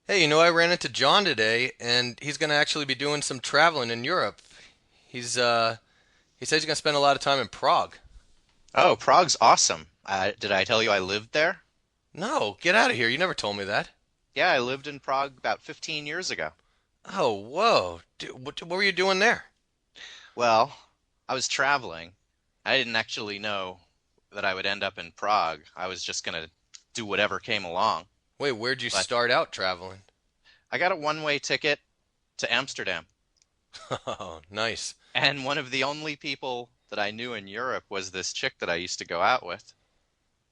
Hey, I ran into John today, and he's going to actually be doing some traveling in Europe. He says he's going to spend a lot of time in Prague. Oh, Prague's awesome. Did I tell you I lived there? No, get out of here. You never told me that. Yeah, I lived in Prague about 15 years ago. Oh, whoa. What were you doing there? Well, I was traveling. I didn't actually know that I would end up in Prague. I was just gonna do whatever came along. Wait, where'd you But start out traveling? I got a one-way ticket to Amsterdam. Oh, nice. And one of the only people that I knew in Europe was this chick that I used to go out with.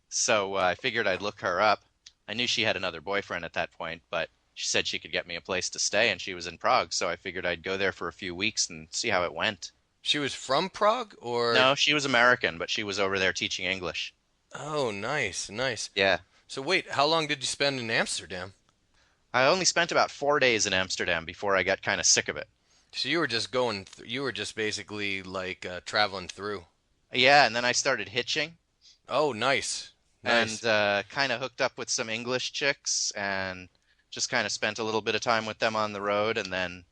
So I figured I'd look her up. I knew she had another boyfriend at that point, but she said she could get me a place to stay, and she was in Prague, so I figured I'd go there for a few weeks and see how it went. She was from Prague, or? No, she was American, but she was over there teaching English. Oh, nice, nice. Yeah. So wait, how long did you spend in Amsterdam? I only spent about 4 days in Amsterdam before I got kind of sick of it. So you were just you were just basically like traveling through. Yeah, and then I started hitching Oh, nice, and nice. kind of hooked up with some English chicks and just kind of spent a little bit of time with them on the road and then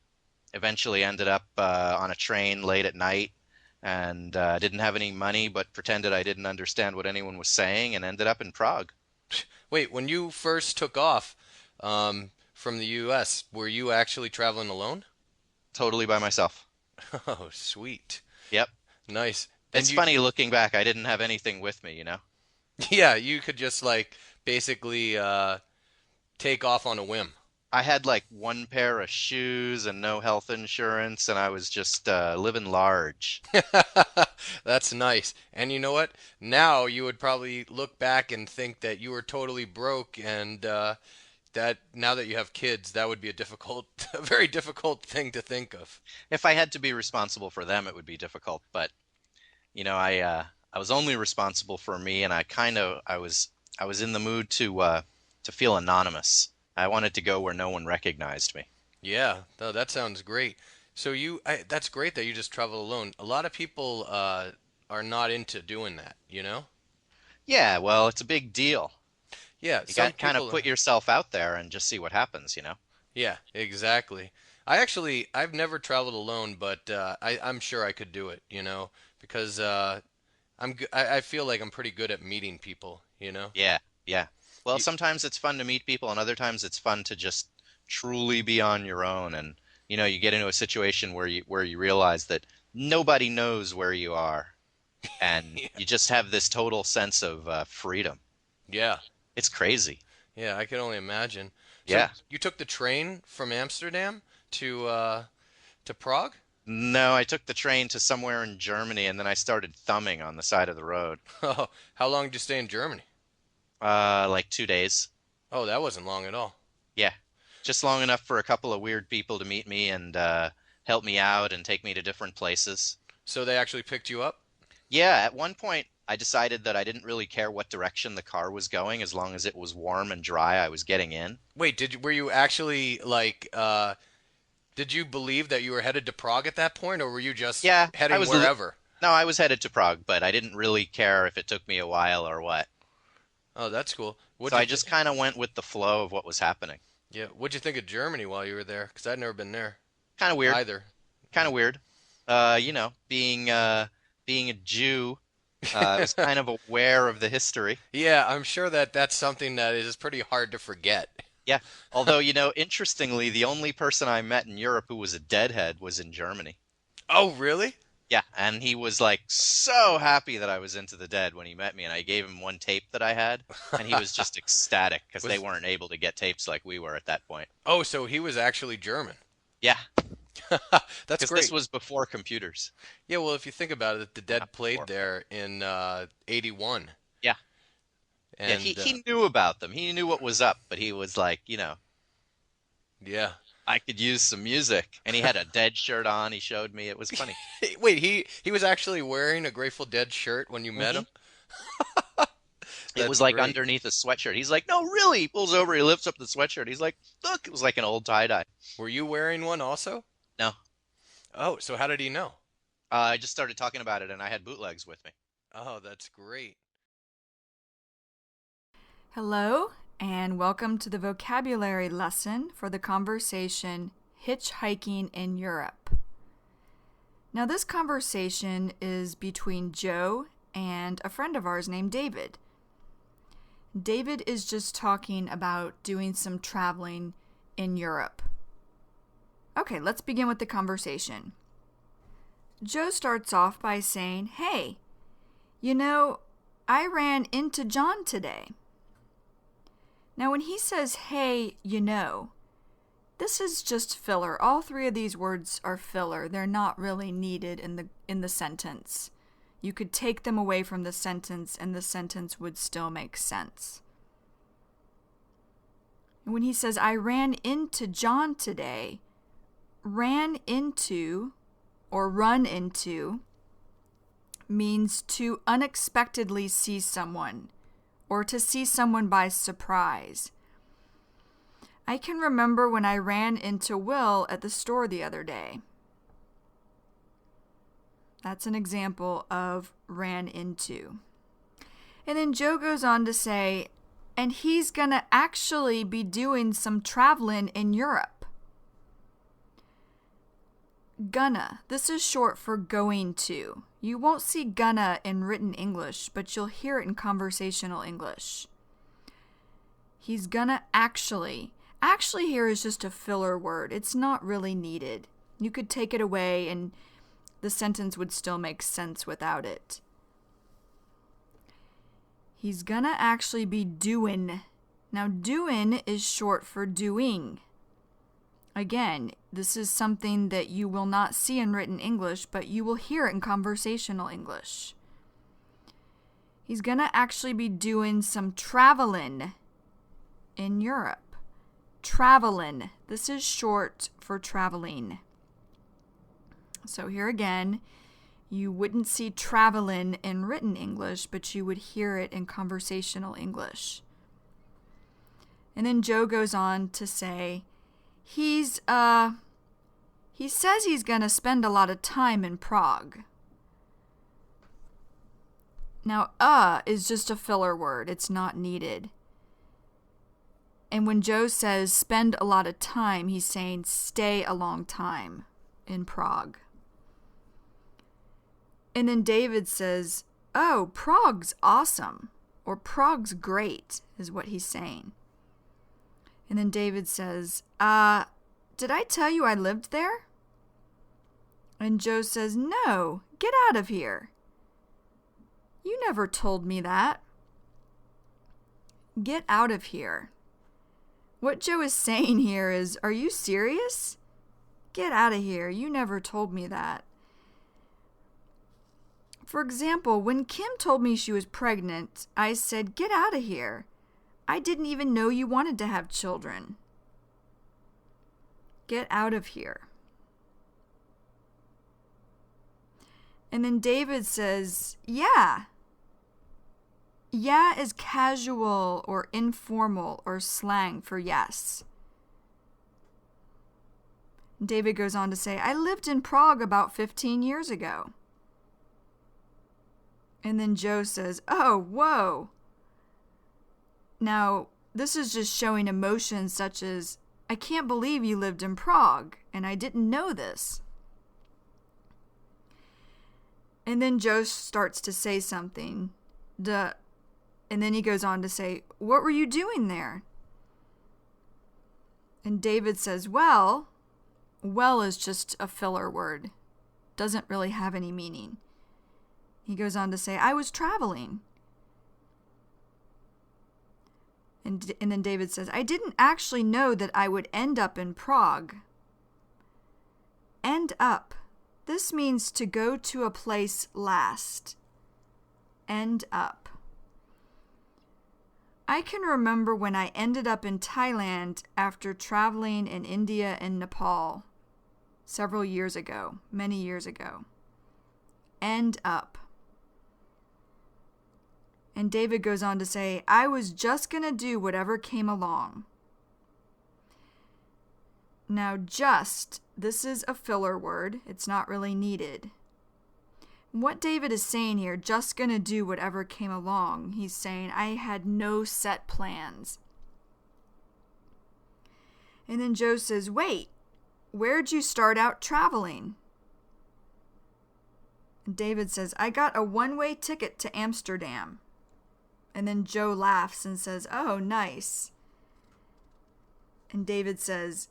eventually ended up on a train late at night and didn't have any money but pretended I didn't understand what anyone was saying and ended up in Prague. Wait, when you first took off from the U.S., were you actually traveling alone? Totally by myself. Oh, sweet. Yep. Nice. And It's you, funny looking back, I didn't have anything with me, you know? yeah, you could just like basically take off on a whim. I had like one pair of shoes and no health insurance, and I was just living large. That's nice. And you know what? Now you would probably look back and think that you were totally broke, and that now that you have kids, that would be a difficult, a very difficult thing to think of. If I had to be responsible for them, it would be difficult, but I was only responsible for me, and I was in the mood to feel anonymous. I wanted to go where no one recognized me. Yeah, no, that sounds great. So that's great that you just travel alone. A lot of people are not into doing that, you know? Yeah, well, it's a big deal. Yeah, You some got kind of people put are. yourself out there and just see what happens, you know? Yeah, exactly. I've never traveled alone, but I'm sure I could do it, because I feel like I'm pretty good at meeting people, you know? Yeah, yeah. Well, You, sometimes it's fun to meet people, and other times it's fun to just truly be on your own. And you get into a situation where you realize that nobody knows where you are, and yeah, you just have this total sense of freedom. yeah, It's crazy. yeah, I can only imagine. So Yeah. you took the train from Amsterdam to Prague? No, I took the train to somewhere in Germany, and then I started thumbing on the side of the road. Oh, how long did you stay in Germany? Like 2 days. Oh, that wasn't long at all. Yeah, just long enough for a couple of weird people to meet me and help me out and take me to different places. So they actually picked you up? Yeah, at one point I decided that I didn't really care what direction the car was going as long as it was warm and dry I was getting in. Wait, were you actually like did you believe that you were headed to Prague at that point, or were you just Yeah, heading wherever? no, I was headed to Prague, but I didn't really care if it took me a while or what. Oh, that's cool. So What'd you I think? just kind of went with the flow of what was happening. Yeah, what'd you think of Germany while you were there? Because I'd never been there Kind of weird, either. kind of weird. Being a Jew, I was kind of aware of the history. Yeah, I'm sure that that's something that is pretty hard to forget. Yeah. Although, interestingly, the only person I met in Europe who was a deadhead was in Germany. Oh, really? Yeah, and he was like so happy that I was into the Dead when he met me, and I gave him one tape that I had, and he was just ecstatic because they Was weren't able to get tapes like we were at that point. Oh, so he was actually German. Yeah, That's because this great. was before computers. Yeah, well, if you think about it, the Well, not Dead played before, but there in '81, yeah, yeah. He and he knew about them. He knew what was up, but he was like, yeah. I could use some music, and he had a Dead shirt on. He showed me. It was funny. Wait, he was actually wearing a Grateful Dead shirt when you met hmm him? It That's was like great. underneath a sweatshirt. He's like, no, really. He pulls over. He lifts up the sweatshirt. He's like, look, it was like an old tie dye. Were you wearing one also? No, Oh, so how did he know? I just started talking about it, and I had bootlegs with me. Oh, that's great. Hello, and welcome to the vocabulary lesson for the conversation Hitchhiking in Europe. Now, this conversation is between Joe and a friend of ours named David. David is just talking about doing some traveling in Europe. Okay, let's begin with the conversation. Joe starts off by saying, "Hey, I ran into John today." Now, when he says, "Hey, this is just filler. All three of these words are filler. They're not really needed in the sentence. You could take them away from the sentence and the sentence would still make sense. And when he says, "I ran into John today," ran into or run into means to unexpectedly see someone or to see someone by surprise. I can remember when I ran into Will at the store the other day. That's an example of ran into. And then Joe goes on to say, and he's going to actually be doing some traveling in Europe. Gonna. This is short for going to. You won't see gonna in written English, but you'll hear it in conversational English. He's gonna actually. Actually here is just a filler word. It's not really needed. You could take it away and the sentence would still make sense without it. He's gonna actually be doing. Now, doing is short for doing. Again, this is something that you will not see in written English, but you will hear it in conversational English. He's going to actually be doing some traveling in Europe. Traveling. This is short for traveling. So here again, you wouldn't see traveling in written English, but you would hear it in conversational English. And then Joe goes on to say, he says he's going to spend a lot of time in Prague. Now, is just a filler word. It's not needed. And when Joe says spend a lot of time, he's saying stay a long time in Prague. And then David says, "Oh, Prague's awesome," or "Prague's great," is what he's saying. And then David says, did I tell you I lived there?" And Joe says, "No, get out of here. You never told me that." Get out of here. What Joe is saying here is, are you serious? Get out of here. You never told me that. For example, when Kim told me she was pregnant, I said, "Get out of here. I didn't even know you wanted to have children." Get out of here. And then David says, "Yeah." Yeah is casual or informal or slang for yes. David goes on to say, "I lived in Prague about 15 years ago." And then Joe says, "Oh, whoa." Now, this is just showing emotions such as, "I can't believe you lived in Prague, and I didn't know this." And then Joe starts to say something. And then he goes on to say, "What were you doing there?" And David says, well is just a filler word. Doesn't really have any meaning. He goes on to say, "I was traveling." And then David says, "I didn't actually know that I would end up in Prague." End up. This means to go to a place last. End up. I can remember when I ended up in Thailand after traveling in India and Nepal several years ago, many years ago. End up. And David goes on to say, "I was just going to do whatever came along." Now, just, this is a filler word. It's not really needed. What David is saying here, just going to do whatever came along, he's saying, I had no set plans. And then Joe says, wait, where'd you start out traveling? And David says, I got a one-way ticket to Amsterdam. And then Joe laughs and says, oh, nice. And David says,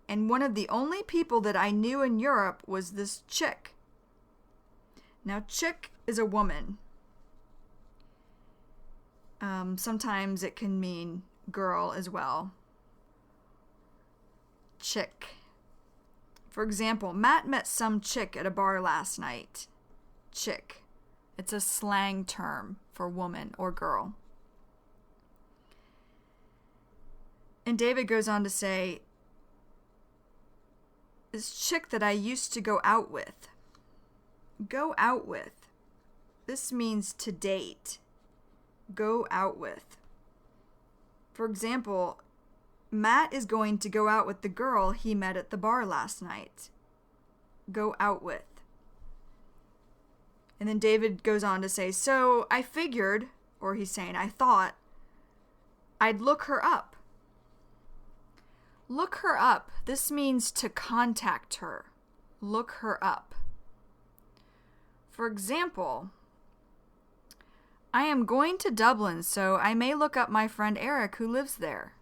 and one of the only people that I knew in Europe was this chick. Now, chick is a woman. Sometimes it can mean girl as well. Chick. For example, Matt met some chick at a bar last night. Chick. It's a slang term for woman or girl. And David goes on to say, this chick that I used to go out with. Go out with. This means to date. Go out with. For example, Matt is going to go out with the girl he met at the bar last night. Go out with. And then David goes on to say, so I figured, or he's saying, I thought, I'd look her up. Look her up. This means to contact her. Look her up. For example, I am going to Dublin, so I may look up my friend Eric who lives there.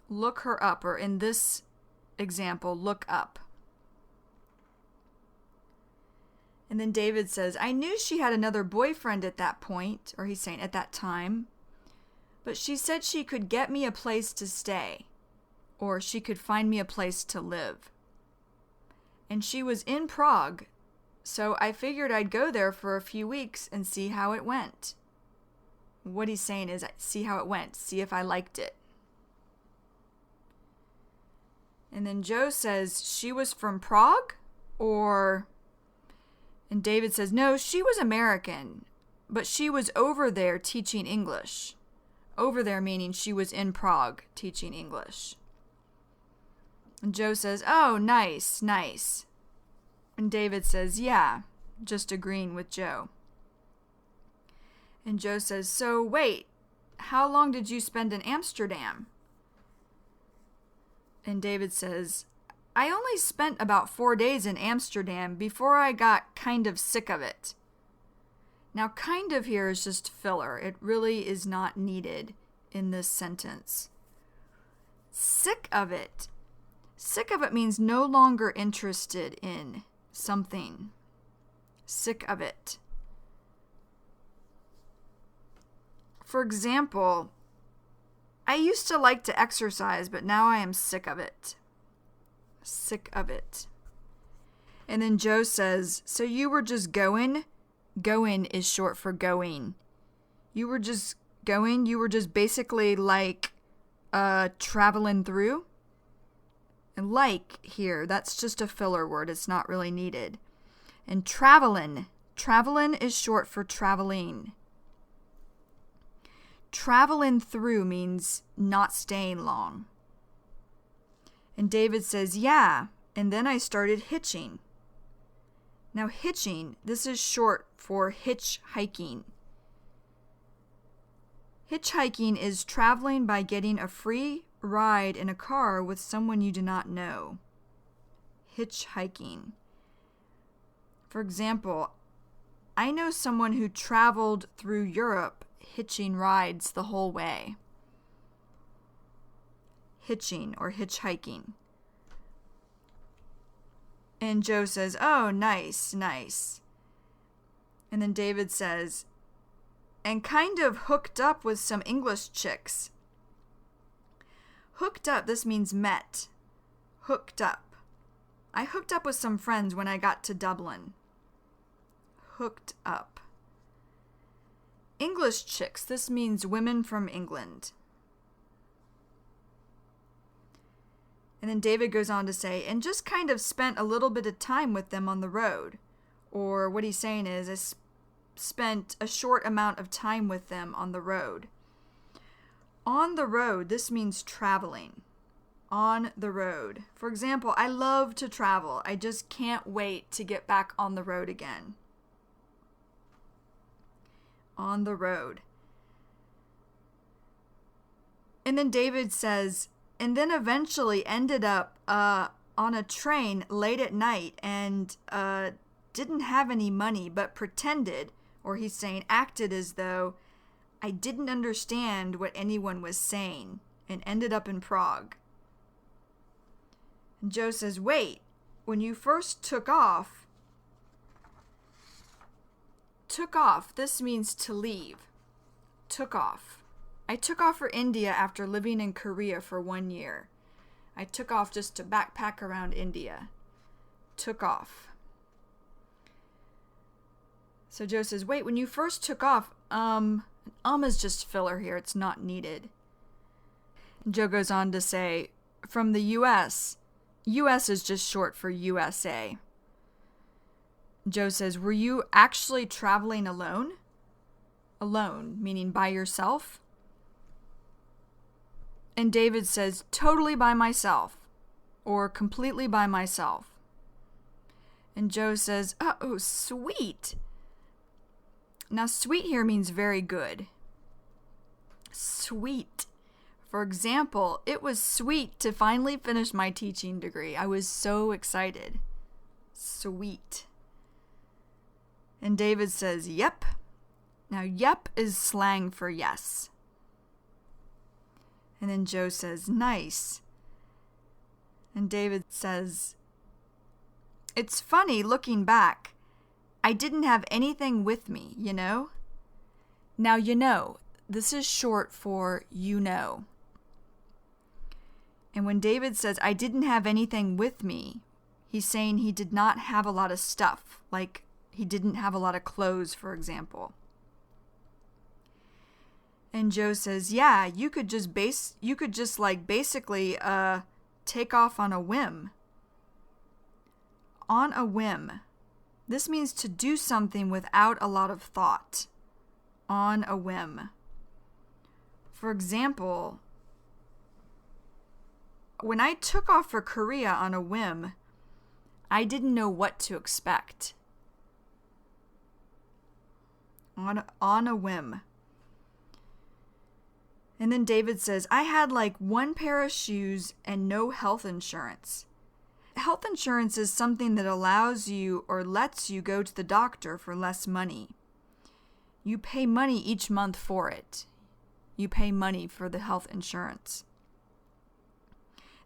Look her up, or in this example, look up. And then David says, I knew she had another boyfriend at that point, or he's saying at that time, but she said she could get me a place to stay, or she could find me a place to live. And she was in Prague, so I figured I'd go there for a few weeks and see how it went. What he's saying is, see how it went, see if I liked it. And then Joe says, she was from Prague? Or... And David says, no, she was American, but she was over there teaching English. Over there meaning she was in Prague teaching English. And Joe says, oh, nice, nice. And David says, yeah, just agreeing with Joe. And Joe says, so wait, how long did you spend in Amsterdam? And David says, I only spent about 4 days in Amsterdam before I got kind of sick of it. Now, kind of here is just filler. It really is not needed in this sentence. Sick of it. Sick of it means no longer interested in something. Sick of it. For example, I used to like to exercise, but now I am sick of it. Sick of it. And then Joe says, so you were just going? Going is short for going. You were just going? You were just basically like traveling through? And like here, that's just a filler word. It's not really needed. And travelin'. Travelin' is short for traveling. Travelin' through means not staying long. And David says, yeah, and then I started hitching. Now hitching, this is short for hitchhiking. Hitchhiking is traveling by getting a free ride in a car with someone you do not know. Hitchhiking. For example, I know someone who traveled through Europe hitching rides the whole way. Hitching or hitchhiking. And Joe says, oh, nice, nice. And then David says, and kind of hooked up with some English chicks. Hooked up, this means met. Hooked up. I hooked up with some friends when I got to Dublin. Hooked up. English chicks, this means women from England. And then David goes on to say, and just kind of spent a little bit of time with them on the road. Or what he's saying is, I spent a short amount of time with them on the road. On the road, this means traveling. On the road. For example, I love to travel. I just can't wait to get back on the road again. On the road. And then David says, and then eventually ended up on a train late at night and didn't have any money, but pretended, or he's saying acted as though I didn't understand what anyone was saying, and ended up in Prague. And Joe says, wait, when you first took off, this means to leave. Took off. I took off for India after living in Korea for 1 year. I took off just to backpack around India. Took off. So Joe says, wait, when you first took off, is just filler here. It's not needed. And Joe goes on to say, from the U.S. U.S. is just short for USA. Joe says, were you actually traveling alone? Alone, meaning by yourself? And David says, totally by myself, or completely by myself. And Joe says, oh, sweet. Now, sweet here means very good. Sweet. For example, it was sweet to finally finish my teaching degree. I was so excited. Sweet. And David says, yep. Now, yep is slang for yes. And then Joe says, nice. And David says, it's funny looking back. I didn't have anything with me, you know? Now, you know, this is short for you know. And when David says, I didn't have anything with me, he's saying he did not have a lot of stuff, like he didn't have a lot of clothes, for example. And Joe says, yeah, you could just basically take off on a whim. On a whim. This means to do something without a lot of thought. On a whim. For example, when I took off for Korea on a whim, I didn't know what to expect. On a whim. And then David says, I had like one pair of shoes and no health insurance. Health insurance is something that allows you or lets you go to the doctor for less money. You pay money each month for it. You pay money for the health insurance.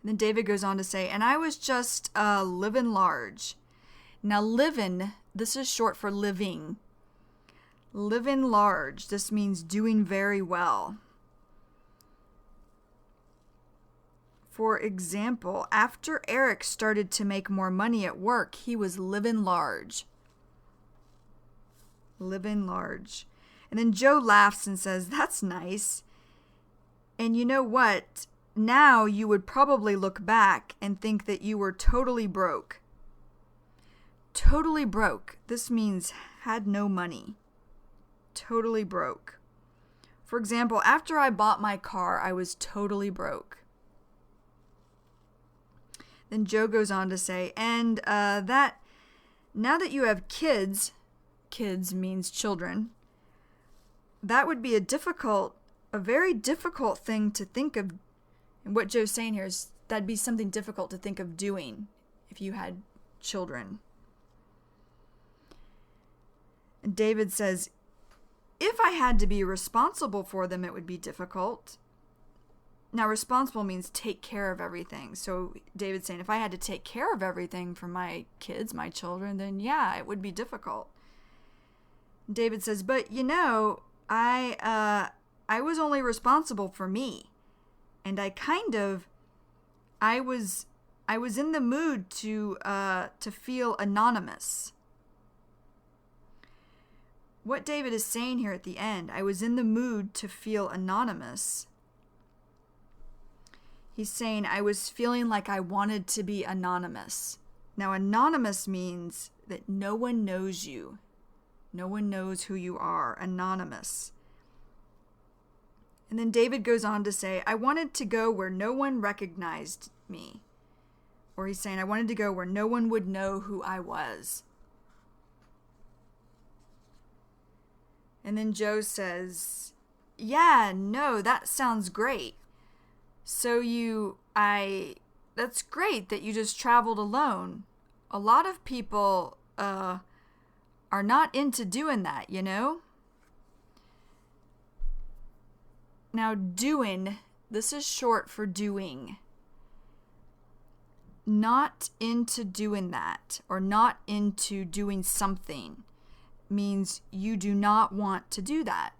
And then David goes on to say, and I was just living large. Now, living, this is short for living. Living large, this means doing very well. For example, after Eric started to make more money at work, he was living large. Living large. And then Joe laughs and says, that's nice. And you know what? Now you would probably look back and think that you were totally broke. Totally broke. This means had no money. Totally broke. For example, after I bought my car, I was totally broke. Then Joe goes on to say, and that now that you have kids means children, that would be a very difficult thing to think of. And what Joe's saying here is that'd be something difficult to think of doing if you had children. And David says, if I had to be responsible for them, it would be difficult. Now, responsible means take care of everything. So David's saying, if I had to take care of everything for my kids, my children, then yeah, it would be difficult. David says, but you know, I was only responsible for me. And I was in the mood to feel anonymous. What David is saying here at the end, I was in the mood to feel anonymous. He's saying I was feeling like I wanted to be anonymous. Now, anonymous means that no one knows you. No one knows who you are. Anonymous. And then David goes on to say, I wanted to go where no one recognized me. Or he's saying, I wanted to go where no one would know who I was. And then Joe says, yeah, no, that sounds great. That's great that you just traveled alone. A lot of people are not into doing that, you know? Now, doing, this is short for doing. Not into doing that, or not into doing something, means you do not want to do that.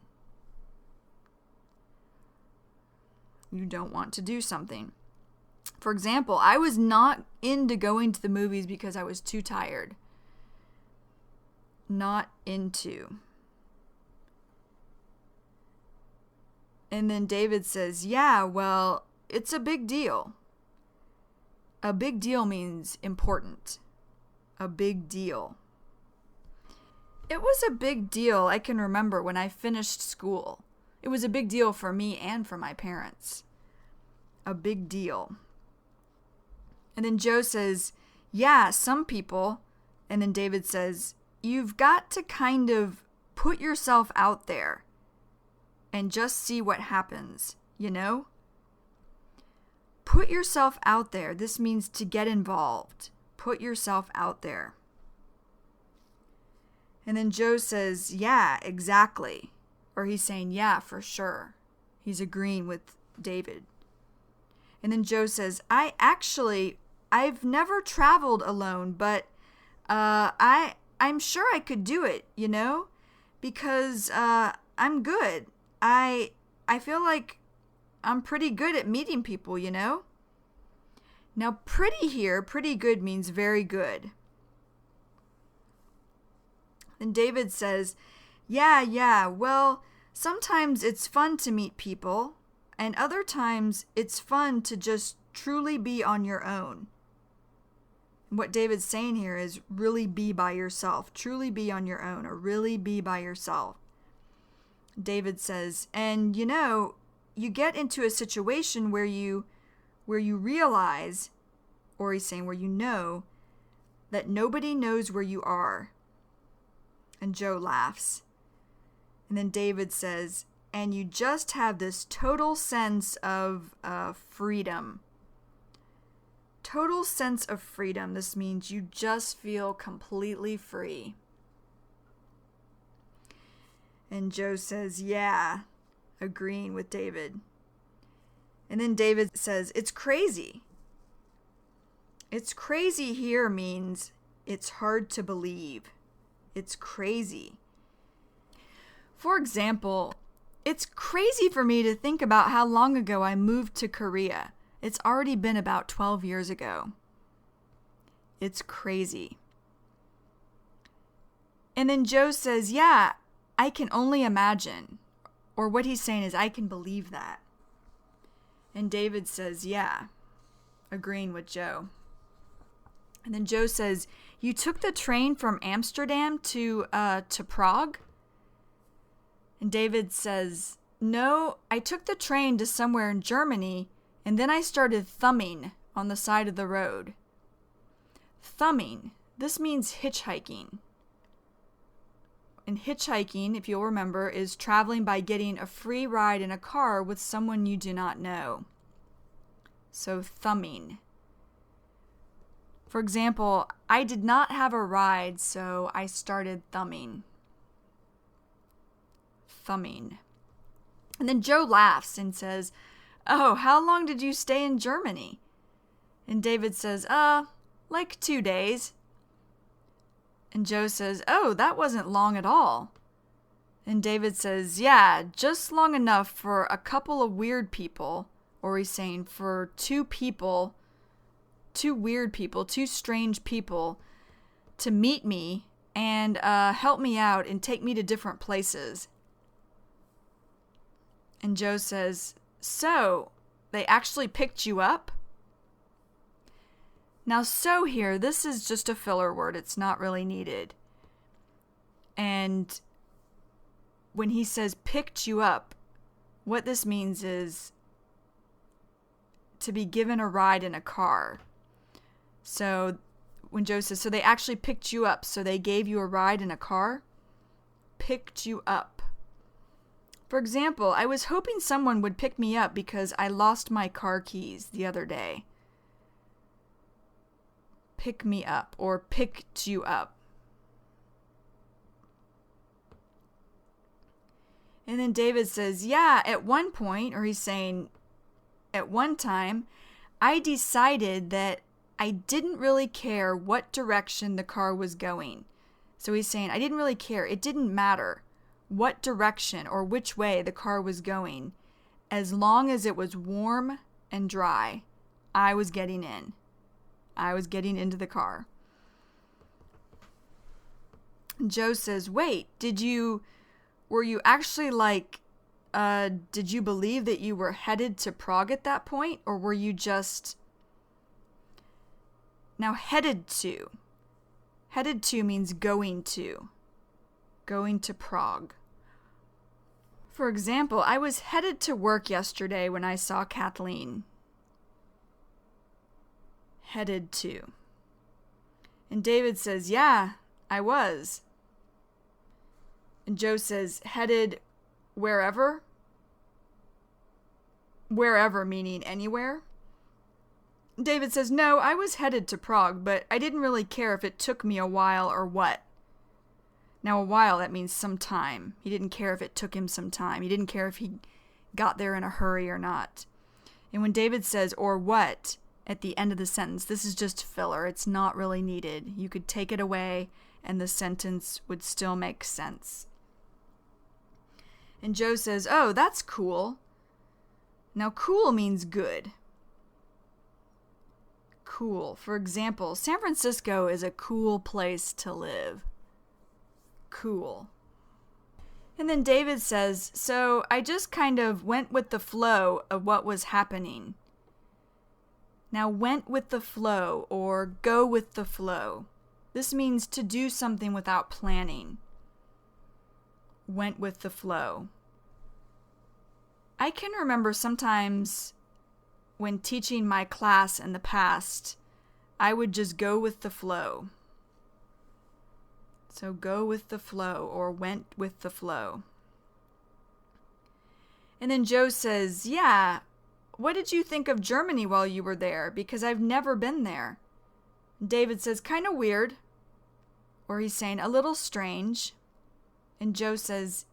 You don't want to do something. For example, I was not into going to the movies because I was too tired. Not into. And then David says, yeah, well, it's a big deal. A big deal means important. A big deal. It was a big deal, I can remember, when I finished school. It was a big deal for me and for my parents. A big deal. And then Joe says, yeah, some people. And then David says, you've got to kind of put yourself out there and just see what happens, you know? Put yourself out there. This means to get involved. Put yourself out there. And then Joe says, yeah, exactly. Or he's saying, yeah, for sure. He's agreeing with David. And then Joe says, I've never traveled alone, but I'm sure I could do it, you know? Because I'm good. I feel like I'm pretty good at meeting people, you know? Now, pretty here, pretty good means very good. Then David says, yeah, well, sometimes it's fun to meet people, and other times it's fun to just truly be on your own. What David's saying here is really be by yourself, truly be on your own, or really be by yourself. David says, and you know, you get into a situation where you realize, or he's saying where you know, that nobody knows where you are. And Joe laughs. And then David says, and you just have this total sense of freedom. Total sense of freedom. This means you just feel completely free. And Joe says, yeah, agreeing with David. And then David says, it's crazy. It's crazy here means it's hard to believe. It's crazy. For example, it's crazy for me to think about how long ago I moved to Korea. It's already been about 12 years ago. It's crazy. And then Joe says, yeah, I can only imagine. Or what he's saying is, I can believe that. And David says, yeah, agreeing with Joe. And then Joe says, you took the train from Amsterdam to Prague? And David says, no, I took the train to somewhere in Germany, and then I started thumbing on the side of the road. Thumbing, this means hitchhiking. And hitchhiking, if you'll remember, is traveling by getting a free ride in a car with someone you do not know. So thumbing. For example, I did not have a ride, so I started thumbing. Thumbing. And then Joe laughs and says, oh, how long did you stay in Germany? And David says, like 2 days. And Joe says, oh, that wasn't long at all. And David says, yeah, just long enough for a couple of weird people, or he's saying for two weird people, two strange people, to meet me and help me out and take me to different places. And Joe says, so, they actually picked you up? Now, so here, this is just a filler word. It's not really needed. And when he says picked you up, what this means is to be given a ride in a car. So when Joe says, so they actually picked you up, so they gave you a ride in a car? Picked you up. For example, I was hoping someone would pick me up because I lost my car keys the other day. Pick me up or picked you up. And then David says, yeah, at one point, or he's saying, at one time, I decided that I didn't really care what direction the car was going. So he's saying, I didn't really care. It didn't matter what direction or which way the car was going. As long as it was warm and dry, I was getting in. I was getting into the car. Joe says, wait, were you actually did you believe that you were headed to Prague at that point? Or were you just... Now, headed to. Headed to means going to. Going to Prague. For example, I was headed to work yesterday when I saw Kathleen. Headed to. And David says, yeah, I was. And Joe says, headed wherever? Wherever meaning anywhere? David says, no, I was headed to Prague, but I didn't really care if it took me a while or what. Now, a while, that means some time. He didn't care if it took him some time. He didn't care if he got there in a hurry or not. And when David says, or what, at the end of the sentence, this is just filler. It's not really needed. You could take it away, and the sentence would still make sense. And Joe says, oh, that's cool. Now, cool means good. Cool. For example, San Francisco is a cool place to live. Cool. And then David says, so I just kind of went with the flow of what was happening. Now, went with the flow or go with the flow. This means to do something without planning. Went with the flow. I can remember sometimes when teaching my class in the past, I would just go with the flow. So go with the flow or went with the flow. And then Joe says, yeah, what did you think of Germany while you were there? Because I've never been there. David says, kind of weird. Or he's saying, a little strange. And Joe says,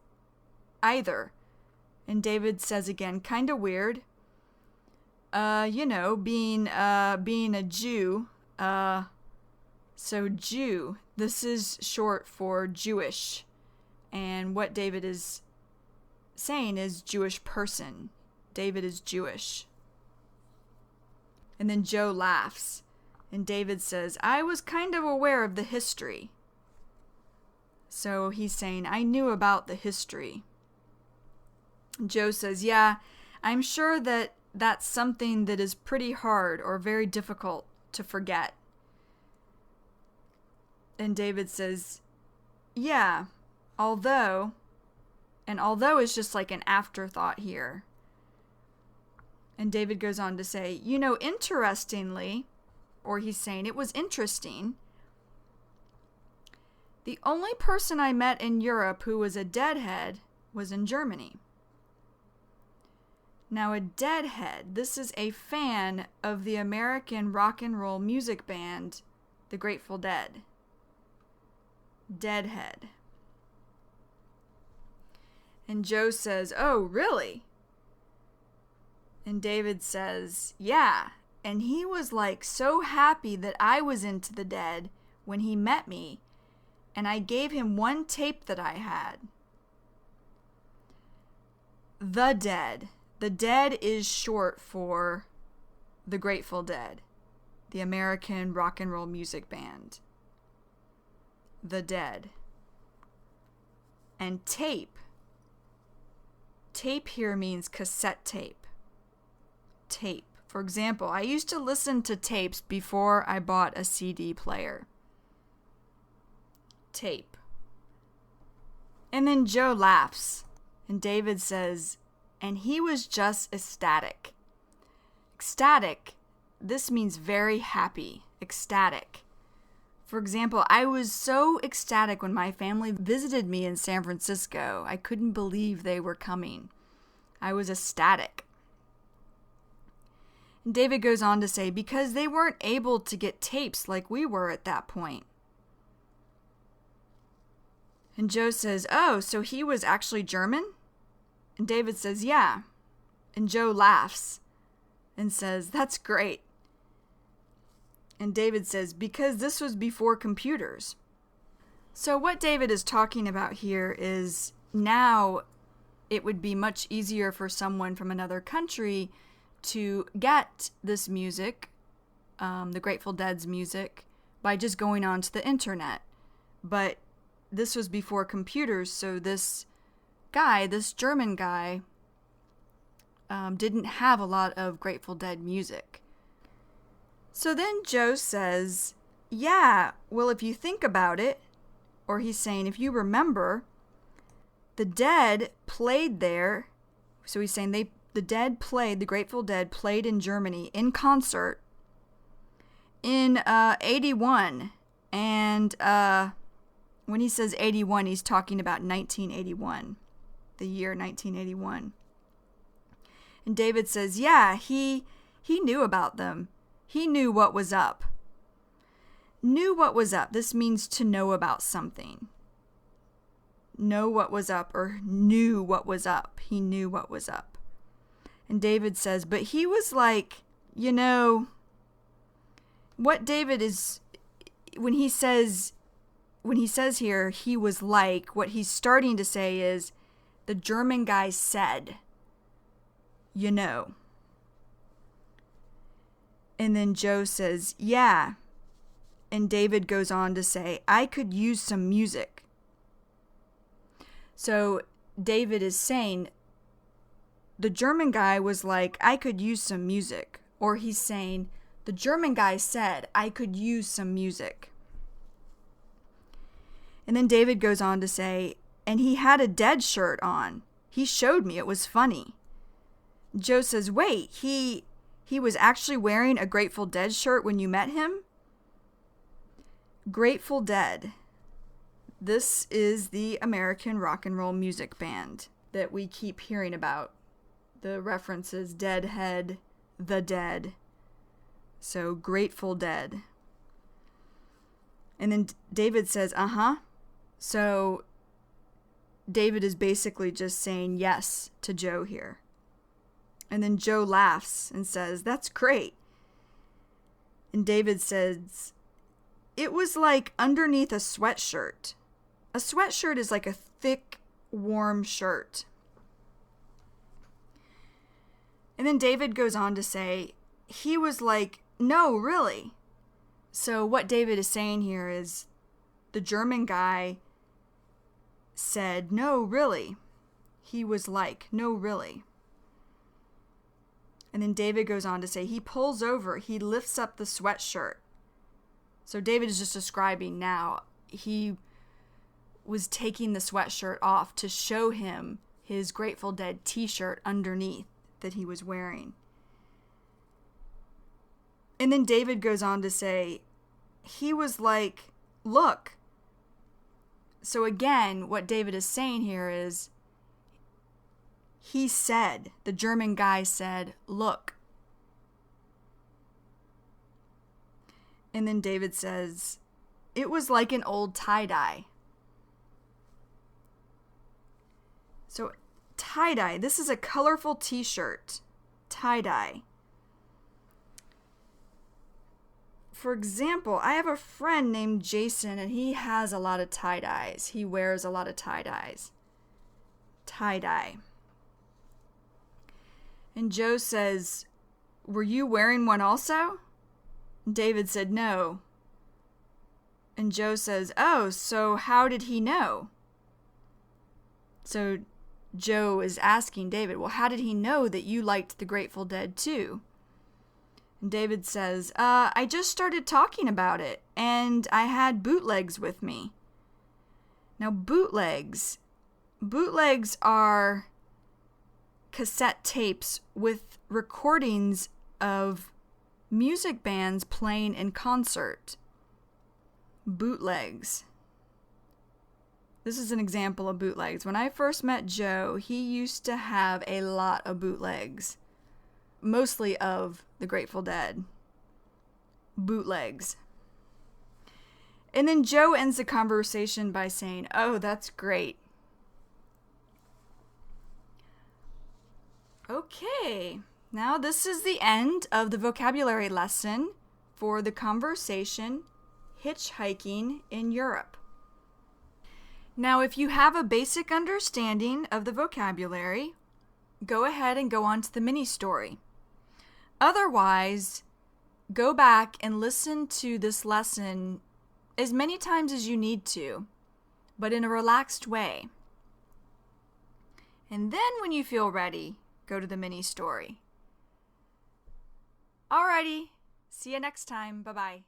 either. And David says again, kind of weird. Being a Jew. So Jew, this is short for Jewish. And what David is saying is Jewish person. David is Jewish. And then Joe laughs. And David says, I was kind of aware of the history. So he's saying, I knew about the history. Joe says, yeah, I'm sure that that's something that is pretty hard or very difficult to forget. And David says, yeah, although is just like an afterthought here. And David goes on to say, interestingly, or he's saying it was interesting, the only person I met in Europe who was a deadhead was in Germany. Now, a deadhead, this is a fan of the American rock and roll music band, the Grateful Dead. Deadhead. And Joe says, oh, really? And David says, yeah. And he was like so happy that I was into the Dead when he met me, and I gave him one tape that I had. The Dead. The Dead is short for the Grateful Dead, the American rock and roll music band. The Dead. And tape. Tape here means cassette tape. Tape. For example, I used to listen to tapes before I bought a CD player. Tape. And then Joe laughs, and David says, and he was just ecstatic. Ecstatic, this means very happy, ecstatic. For example, I was so ecstatic when my family visited me in San Francisco. I couldn't believe they were coming. I was ecstatic. And David goes on to say, because they weren't able to get tapes like we were at that point. And Joe says, oh, so he was actually German? And David says, yeah. And Joe laughs and says, that's great. And David says, because this was before computers. So what David is talking about here is now it would be much easier for someone from another country to get this music, the Grateful Dead's music, by just going onto the internet. But this was before computers, so this German guy, didn't have a lot of Grateful Dead music. So then Joe says, yeah, well, if you think about it, or he's saying, if you remember, the Dead played there. So he's saying the Grateful Dead played in Germany in concert in 81. And when he says 81, he's talking about 1981, the year 1981. And David says, yeah, he knew about them. He knew what was up. Knew what was up. This means to know about something. Know what was up, or knew what was up. He knew what was up. And David says, but he was like, what David is, when he says here, he was like, what he's starting to say is, the German guy said, And then Joe says, yeah. And David goes on to say, I could use some music. So David is saying, the German guy was like, I could use some music. Or he's saying, the German guy said, I could use some music. And then David goes on to say, and he had a Dead shirt on. He showed me. It was funny. Joe says, wait, he was actually wearing a Grateful Dead shirt when you met him? Grateful Dead. This is the American rock and roll music band that we keep hearing about. The references, Deadhead, The Dead. So, Grateful Dead. And then David says, So, David is basically just saying yes to Joe here. And then Joe laughs and says, that's great. And David says, it was like underneath a sweatshirt. A sweatshirt is like a thick, warm shirt. And then David goes on to say, he was like, no, really. So what David is saying here is, the German guy said, no, really. He was like, no, really. And then David goes on to say, he pulls over, he lifts up the sweatshirt. So David is just describing now, he was taking the sweatshirt off to show him his Grateful Dead t-shirt underneath that he was wearing. And then David goes on to say, he was like, look. So again, what David is saying here is, he said, the German guy said, look. And then David says, it was like an old tie-dye. So tie-dye, this is a colorful t-shirt. Tie-dye. For example, I have a friend named Jason, and he has a lot of tie-dyes. He wears a lot of tie-dyes. Tie-dye. And Joe says, were you wearing one also? David said, no. And Joe says, oh, so how did he know? So Joe is asking David, well, how did he know that you liked the Grateful Dead too? And David says, I just started talking about it, and I had bootlegs with me. Now, bootlegs are cassette tapes with recordings of music bands playing in concert. bootlegs. This is an example of bootlegs. When I first met Joe, he used to have a lot of bootlegs, mostly of the Grateful Dead. Bootlegs. And then Joe ends the conversation by saying, "Oh, that's great." Okay, now this is the end of the vocabulary lesson for the conversation hitchhiking in Europe. Now, if you have a basic understanding of the vocabulary, go ahead and go on to the mini story. Otherwise, go back and listen to this lesson as many times as you need to, but in a relaxed way. And then when you feel ready, go to the mini story. Alrighty, see you next time. Bye-bye.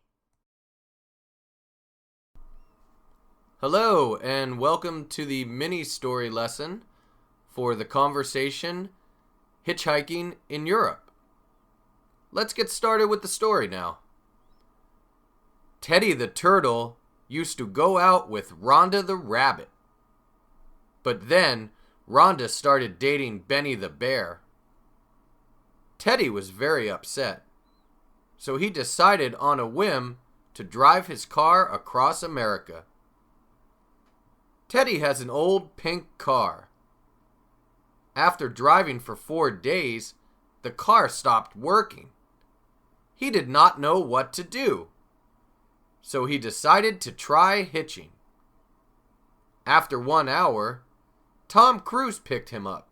Hello, and welcome to the mini story lesson for the conversation hitchhiking in Europe. Let's get started with the story now. Teddy the turtle used to go out with Rhonda the rabbit. But then Rhonda started dating Benny the bear. Teddy was very upset, so he decided on a whim to drive his car across America. Teddy has an old pink car. After driving for 4 days, the car stopped working. He did not know what to do, so he decided to try hitching. After 1 hour, Tom Cruise picked him up.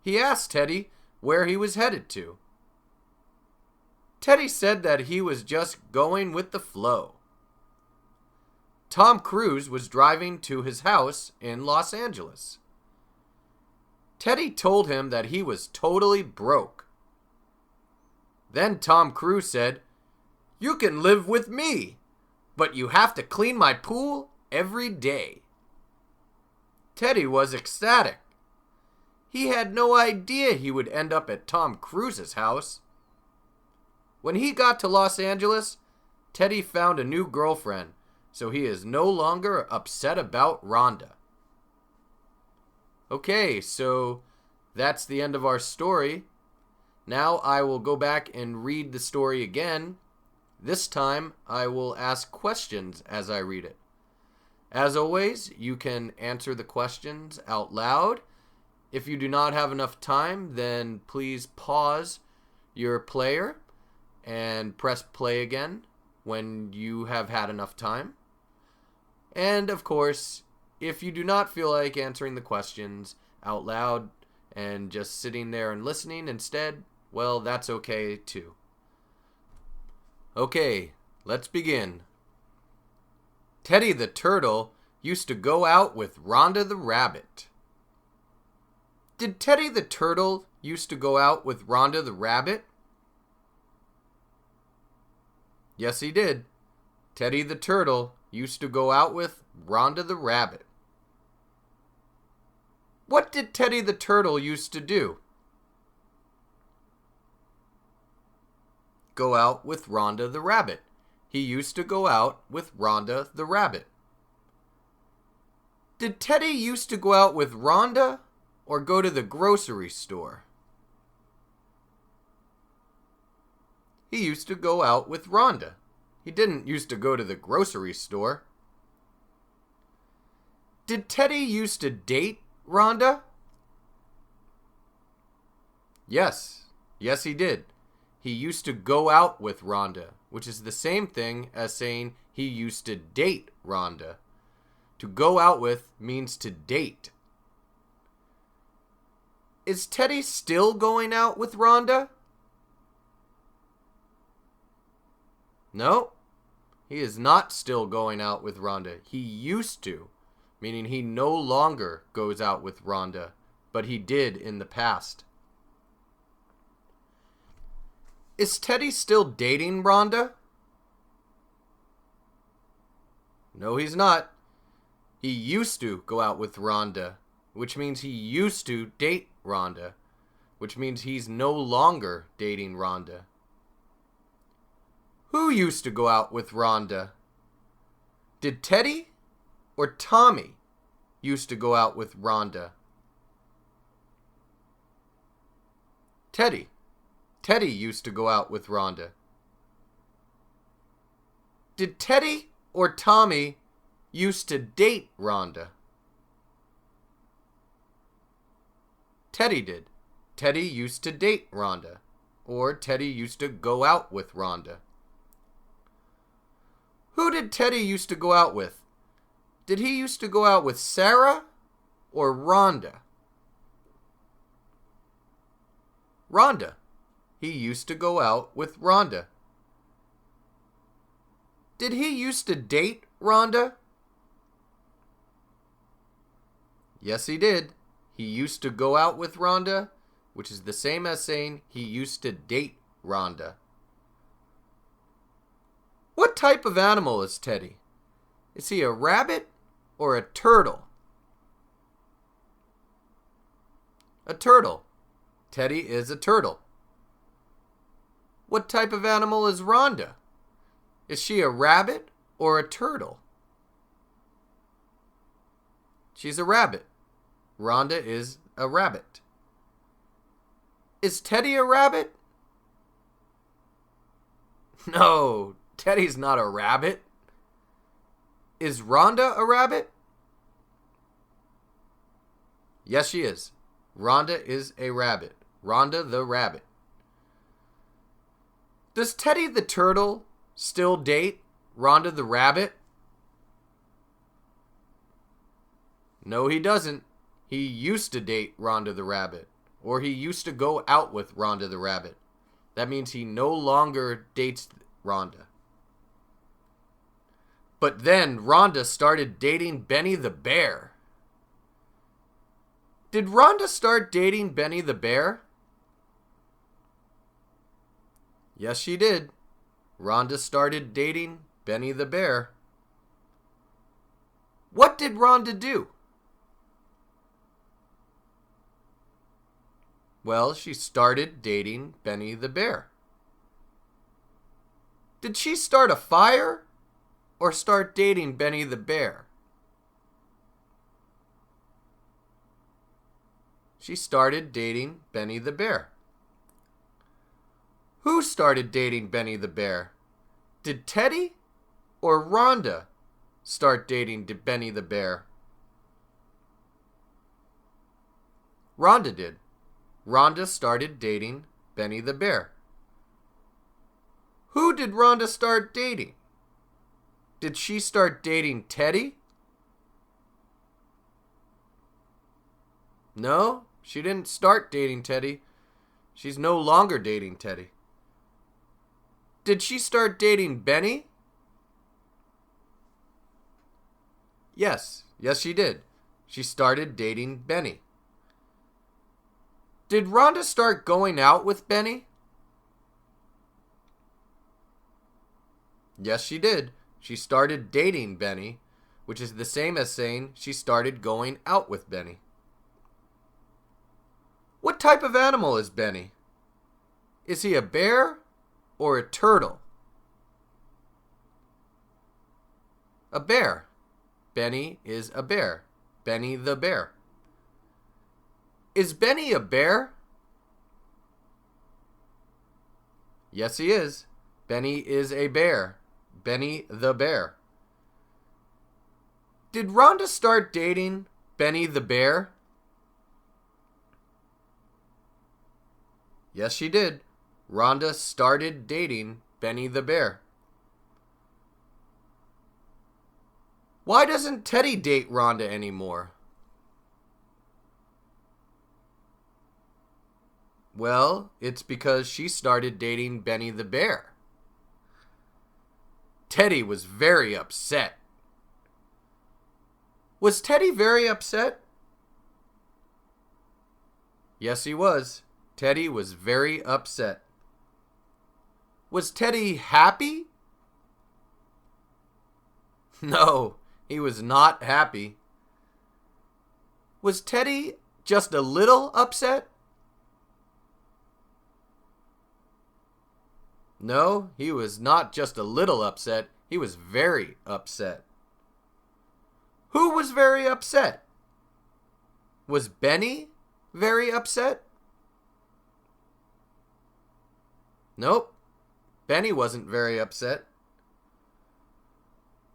He asked Teddy where he was headed to. Teddy said that he was just going with the flow. Tom Cruise was driving to his house in Los Angeles. Teddy told him that he was totally broke. Then Tom Cruise said, "You can live with me, but you have to clean my pool every day." Teddy was ecstatic. He had no idea he would end up at Tom Cruise's house. When he got to Los Angeles, Teddy found a new girlfriend, so he is no longer upset about Rhonda. Okay, so that's the end of our story. Now I will go back and read the story again. This time I will ask questions as I read it. As always, you can answer the questions out loud. If you do not have enough time, then please pause your player and press play again when you have had enough time. And of course, if you do not feel like answering the questions out loud and just sitting there and listening instead, well, that's okay too. Okay, let's begin. Teddy the turtle used to go out with Rhonda the rabbit. Did Teddy the turtle used to go out with Rhonda the rabbit? Yes, he did. Teddy the turtle used to go out with Rhonda the rabbit. What did Teddy the turtle used to do? Go out with Rhonda the rabbit. He used to go out with Rhonda the rabbit. Did Teddy used to go out with Rhonda or go to the grocery store? He used to go out with Rhonda. He didn't used to go to the grocery store. Did Teddy used to date Rhonda? Yes. Yes, he did. He used to go out with Rhonda, which is the same thing as saying he used to date Rhonda. To go out with means to date. Is Teddy still going out with Rhonda? No, he is not still going out with Rhonda. He used to, meaning he no longer goes out with Rhonda, but he did in the past. Is Teddy still dating Rhonda? No, he's not. He used to go out with Rhonda, which means he used to date Rhonda, which means he's no longer dating Rhonda. Who used to go out with Rhonda? Did Teddy or Tommy used to go out with Rhonda? Teddy. Teddy used to go out with Rhonda. Did Teddy or Tommy used to date Rhonda? Teddy did. Teddy used to date Rhonda. Or Teddy used to go out with Rhonda. Who did Teddy used to go out with? Did he used to go out with Sarah or Rhonda? Rhonda. He used to go out with Rhonda. Did he used to date Rhonda? Yes, he did. He used to go out with Rhonda, which is the same as saying he used to date Rhonda. What type of animal is Teddy? Is he a rabbit or a turtle? A turtle. Teddy is a turtle. What type of animal is Rhonda? Is she a rabbit or a turtle? She's a rabbit. Rhonda is a rabbit. Is Teddy a rabbit? No, Teddy's not a rabbit. Is Rhonda a rabbit? Yes, she is. Rhonda is a rabbit. Rhonda the rabbit. Does Teddy the turtle still date Rhonda the rabbit? No, he doesn't. He used to date Rhonda the rabbit. Or he used to go out with Rhonda the rabbit. That means he no longer dates Rhonda. But then Rhonda started dating Benny the bear. Did Rhonda start dating Benny the bear? Yes, she did. Rhonda started dating Benny the bear. What did Rhonda do? Well, she started dating Benny the bear. Did she start a fire or start dating Benny the bear? She started dating Benny the bear. Who started dating Benny the bear? Did Teddy or Rhonda start dating Benny the bear? Rhonda did. Rhonda started dating Benny the bear. Who did Rhonda start dating? Did she start dating Teddy? No, she didn't start dating Teddy. She's no longer dating Teddy. Did she start dating Benny? Yes, she did. She started dating Benny. Did Rhonda start going out with Benny? Yes, she did. She started dating Benny, which is the same as saying she started going out with Benny. What type of animal is Benny? Is he a bear or a turtle? A bear. Benny is a bear. Benny the bear. Is Benny a bear? Yes, he is. Benny is a bear. Benny the bear. Did Rhonda start dating Benny the bear? Yes, she did. Rhonda started dating Benny the bear. Why doesn't Teddy date Rhonda anymore? Well, it's because she started dating Benny the bear. Teddy was very upset. Was Teddy very upset? Yes, he was. Teddy was very upset. Was Teddy happy? No, he was not happy. Was Teddy just a little upset? No, he was not just a little upset. He was very upset. Who was very upset? Was Benny very upset? Nope. Benny wasn't very upset.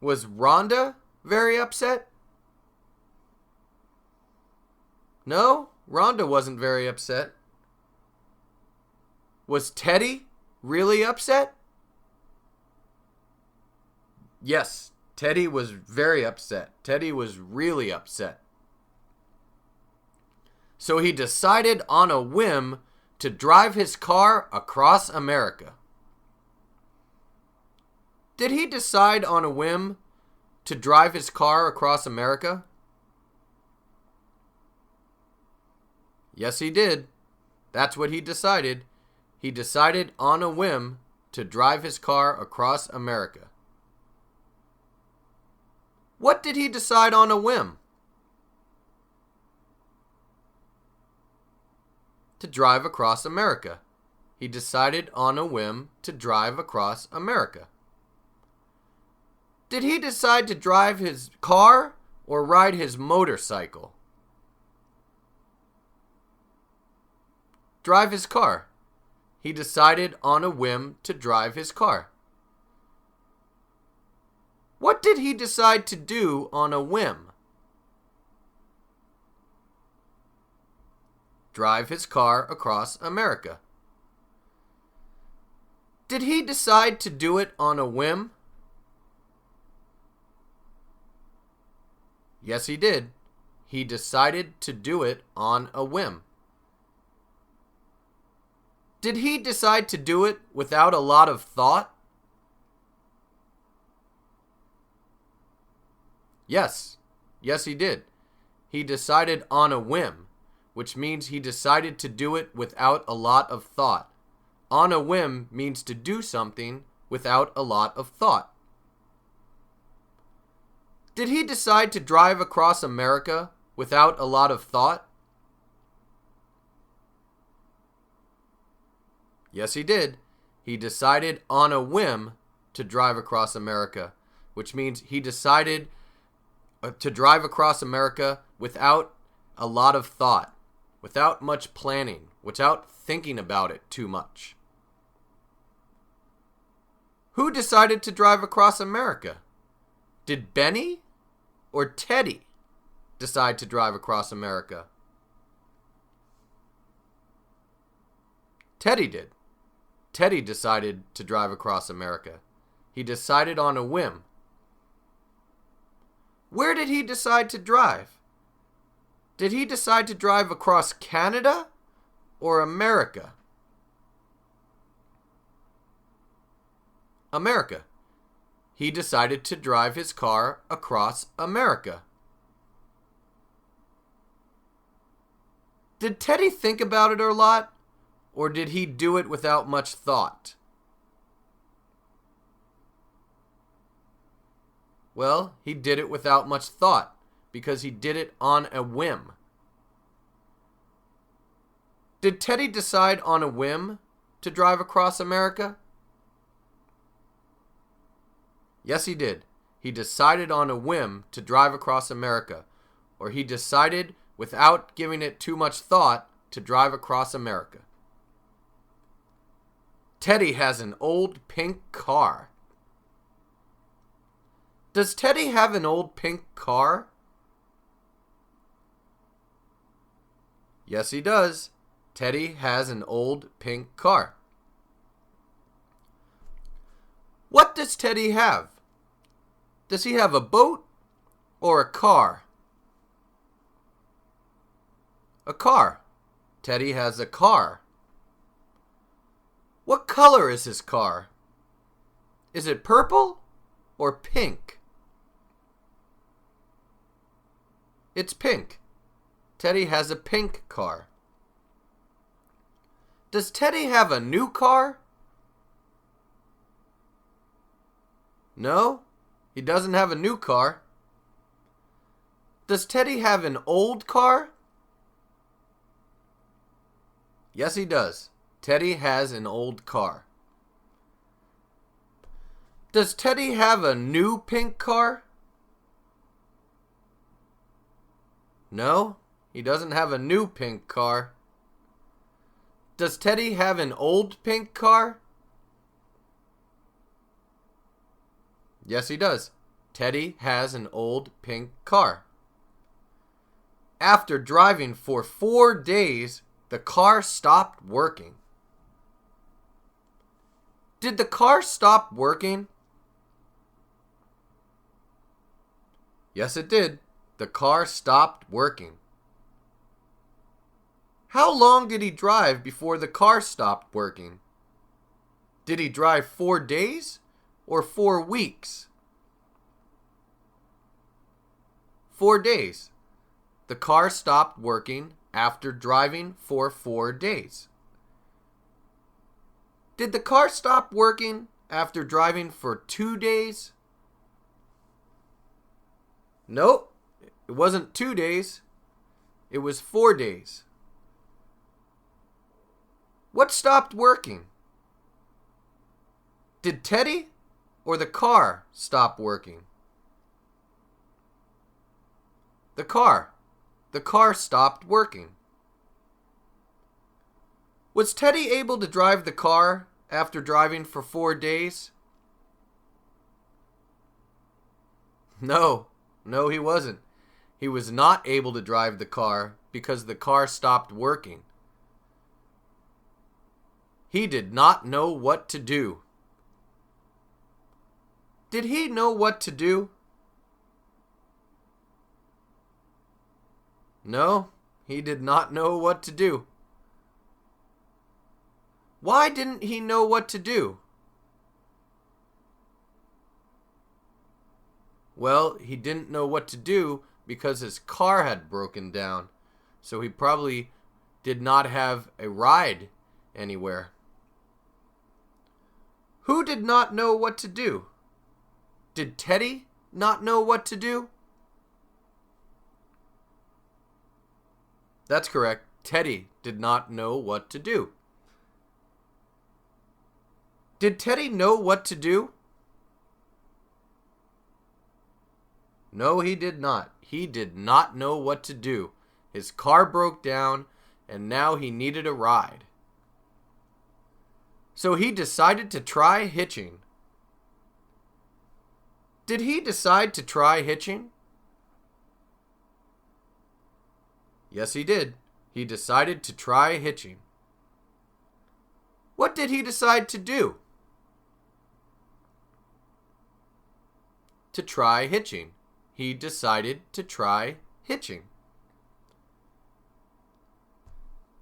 Was Rhonda very upset? No, Rhonda wasn't very upset. Was Teddy really upset? Yes, Teddy was very upset. Teddy was really upset. So he decided on a whim to drive his car across America. Did he decide on a whim to drive his car across America? Yes, he did. That's what he decided. He decided on a whim to drive his car across America. What did he decide on a whim? To drive across America. He decided on a whim to drive across America. Did he decide to drive his car or ride his motorcycle? Drive his car. He decided on a whim to drive his car. What did he decide to do on a whim? Drive his car across America. Did he decide to do it on a whim? Yes, he did. He decided to do it on a whim. Did he decide to do it without a lot of thought? Yes. Yes, he did. He decided on a whim, which means he decided to do it without a lot of thought. On a whim means to do something without a lot of thought. Did he decide to drive across America without a lot of thought? Yes, he did. He decided on a whim to drive across America, which means he decided to drive across America without a lot of thought, without much planning, without thinking about it too much. Who decided to drive across America? Did Benny or Teddy decide to drive across America? Teddy did. Teddy decided to drive across America. He decided on a whim. Where did he decide to drive? Did he decide to drive across Canada or America? America. He decided to drive his car across America. Did Teddy think about it a lot, or did he do it without much thought? Well, he did it without much thought because he did it on a whim. Did Teddy decide on a whim to drive across America? Yes, he did. He decided on a whim to drive across America, or he decided without giving it too much thought to drive across America. Teddy has an old pink car. Does Teddy have an old pink car? Yes, he does. Teddy has an old pink car. What does Teddy have? Does he have a boat or a car? A car. Teddy has a car. What color is his car? Is it purple or pink? It's pink. Teddy has a pink car. Does Teddy have a new car? No, he doesn't have a new car. Does Teddy have an old car? Yes, he does. Teddy has an old car. Does Teddy have a new pink car? No, he doesn't have a new pink car. Does Teddy have an old pink car? Yes, he does. Teddy has an old pink car. After driving for 4 days, the car stopped working. Did the car stop working? Yes, it did. The car stopped working. How long did he drive before the car stopped working? Did he drive 4 days or 4 weeks? 4 days. The car stopped working after driving for 4 days. Did the car stop working after driving for 2 days? Nope, it wasn't 2 days. It was 4 days. What stopped working? Did Teddy or the car stop working? The car. The car stopped working. Was Teddy able to drive the car after driving for 4 days? No, he wasn't. He was not able to drive the car because the car stopped working. He did not know what to do. Did he know what to do? No, he did not know what to do. Why didn't he know what to do? Well, he didn't know what to do because his car had broken down, so he probably did not have a ride anywhere. Who did not know what to do? Did Teddy not know what to do? That's correct. Teddy did not know what to do. Did Teddy know what to do? No, he did not. He did not know what to do. His car broke down, and now he needed a ride. So he decided to try hitching. Did he decide to try hitching? Yes, he did. He decided to try hitching. What did he decide to do? To try hitching. He decided to try hitching.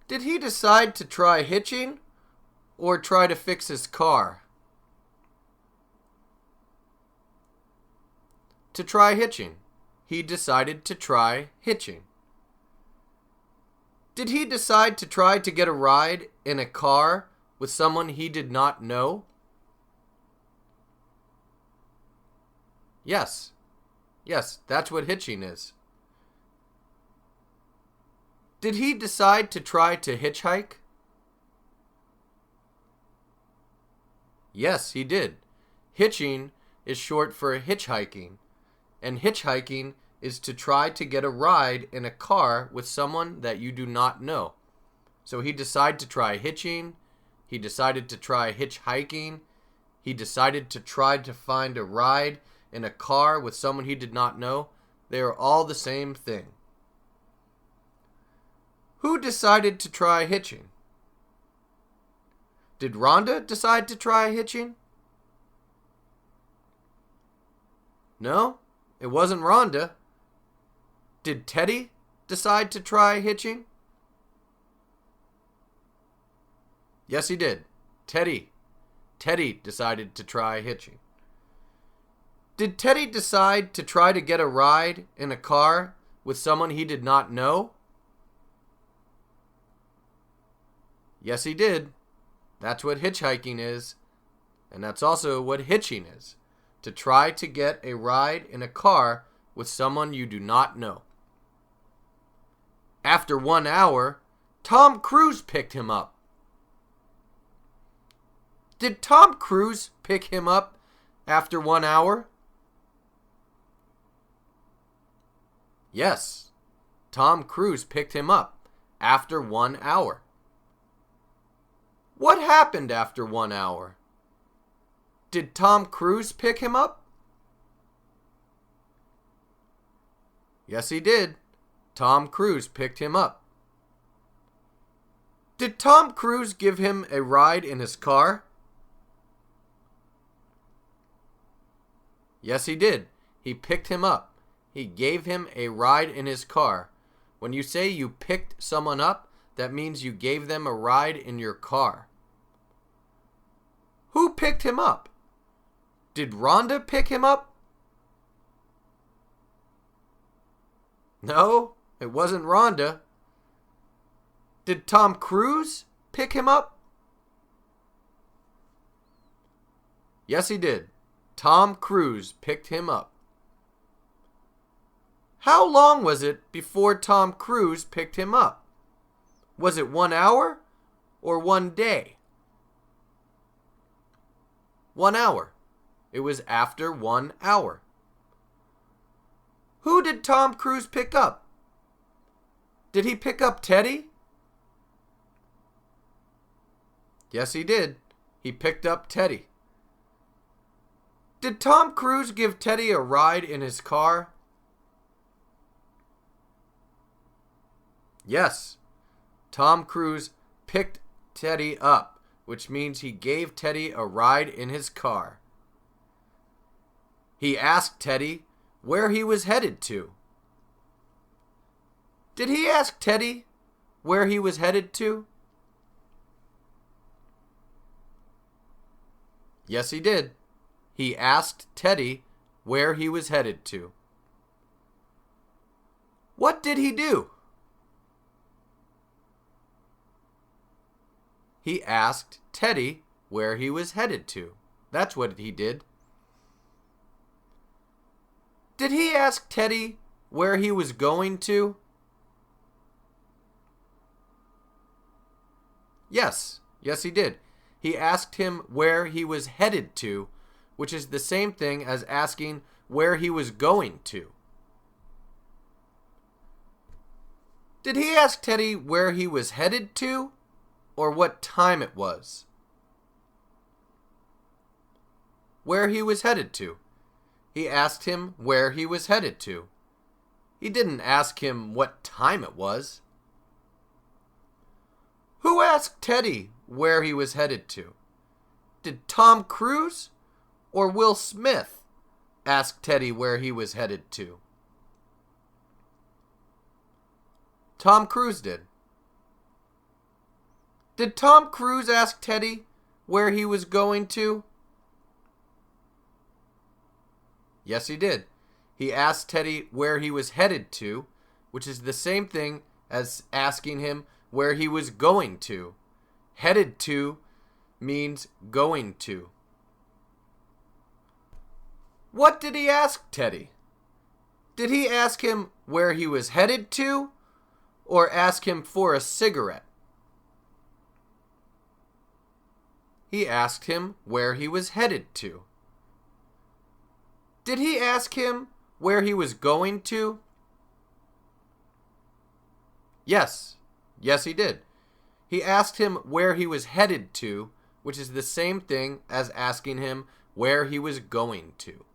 Did he decide to try hitching or try to fix his car? To try hitching. He decided to try hitching. Did he decide to try to get a ride in a car with someone he did not know? Yes. Yes, that's what hitching is. Did he decide to try to hitchhike? Yes, he did. Hitching is short for hitchhiking, and hitchhiking is to try to get a ride in a car with someone that you do not know. So he decided to try hitching, he decided to try hitchhiking, he decided to try to find a ride in a car with someone he did not know. They are all the same thing. Who decided to try hitching? Did Rhonda decide to try hitching? No, it wasn't Rhonda. Did Teddy decide to try hitching? Yes, he did. Teddy decided to try hitching. Did Teddy decide to try to get a ride in a car with someone he did not know? Yes, he did. That's what hitchhiking is, and that's also what hitching is. To try to get a ride in a car with someone you do not know. After 1 hour, Tom Cruise picked him up. Did Tom Cruise pick him up after 1 hour? Yes. Tom Cruise picked him up after 1 hour. What happened after 1 hour? Did Tom Cruise pick him up? Yes, he did. Tom Cruise picked him up. Did Tom Cruise give him a ride in his car? Yes, he did. He picked him up. He gave him a ride in his car. When you say you picked someone up, that means you gave them a ride in your car. Who picked him up? Did Rhonda pick him up? No, it wasn't Rhonda. Did Tom Cruise pick him up? Yes, he did. Tom Cruise picked him up. How long was it before Tom Cruise picked him up? Was it 1 hour or 1 day? 1 hour. It was after 1 hour. Who did Tom Cruise pick up? Did he pick up Teddy? Yes, he did. He picked up Teddy. Did Tom Cruise give Teddy a ride in his car? Yes. Tom Cruise picked Teddy up, which means he gave Teddy a ride in his car. He asked Teddy where he was headed to. Did he ask Teddy where he was headed to? Yes, he did. He asked Teddy where he was headed to. What did he do? He asked Teddy where he was headed to. That's what he did. Did he ask Teddy where he was going to? Yes, he did. He asked him where he was headed to, which is the same thing as asking where he was going to. Did he ask Teddy where he was headed to, or what time it was? Where he was headed to. He asked him where he was headed to. He didn't ask him what time it was. Who asked Teddy where he was headed to? Did Tom Cruise or Will Smith ask Teddy where he was headed to? Tom Cruise did. Did Tom Cruise ask Teddy where he was going to? Yes, he did. He asked Teddy where he was headed to, which is the same thing as asking him where he was going to. Headed to means going to. What did he ask Teddy? Did he ask him where he was headed to, or ask him for a cigarette? He asked him where he was headed to. Did he ask him where he was going to? Yes, he did. He asked him where he was headed to, which is the same thing as asking him where he was going to.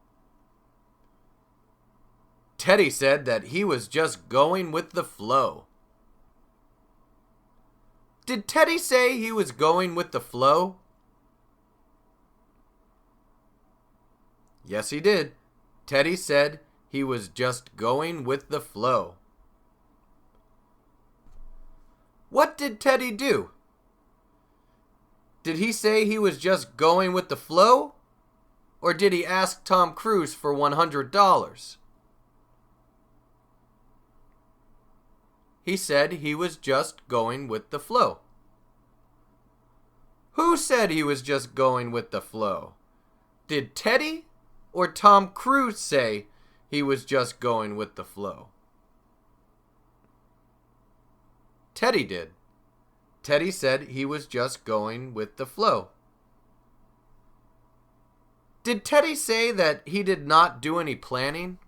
Teddy said that he was just going with the flow. Did Teddy say he was going with the flow? Yes, he did. Teddy said he was just going with the flow. What did Teddy do? Did he say he was just going with the flow? Or did he ask Tom Cruise for $100? He said he was just going with the flow. Who said he was just going with the flow? Did Teddy or Tom Cruise say he was just going with the flow? Teddy did. Teddy said he was just going with the flow. Did Teddy say that he did not do any planning?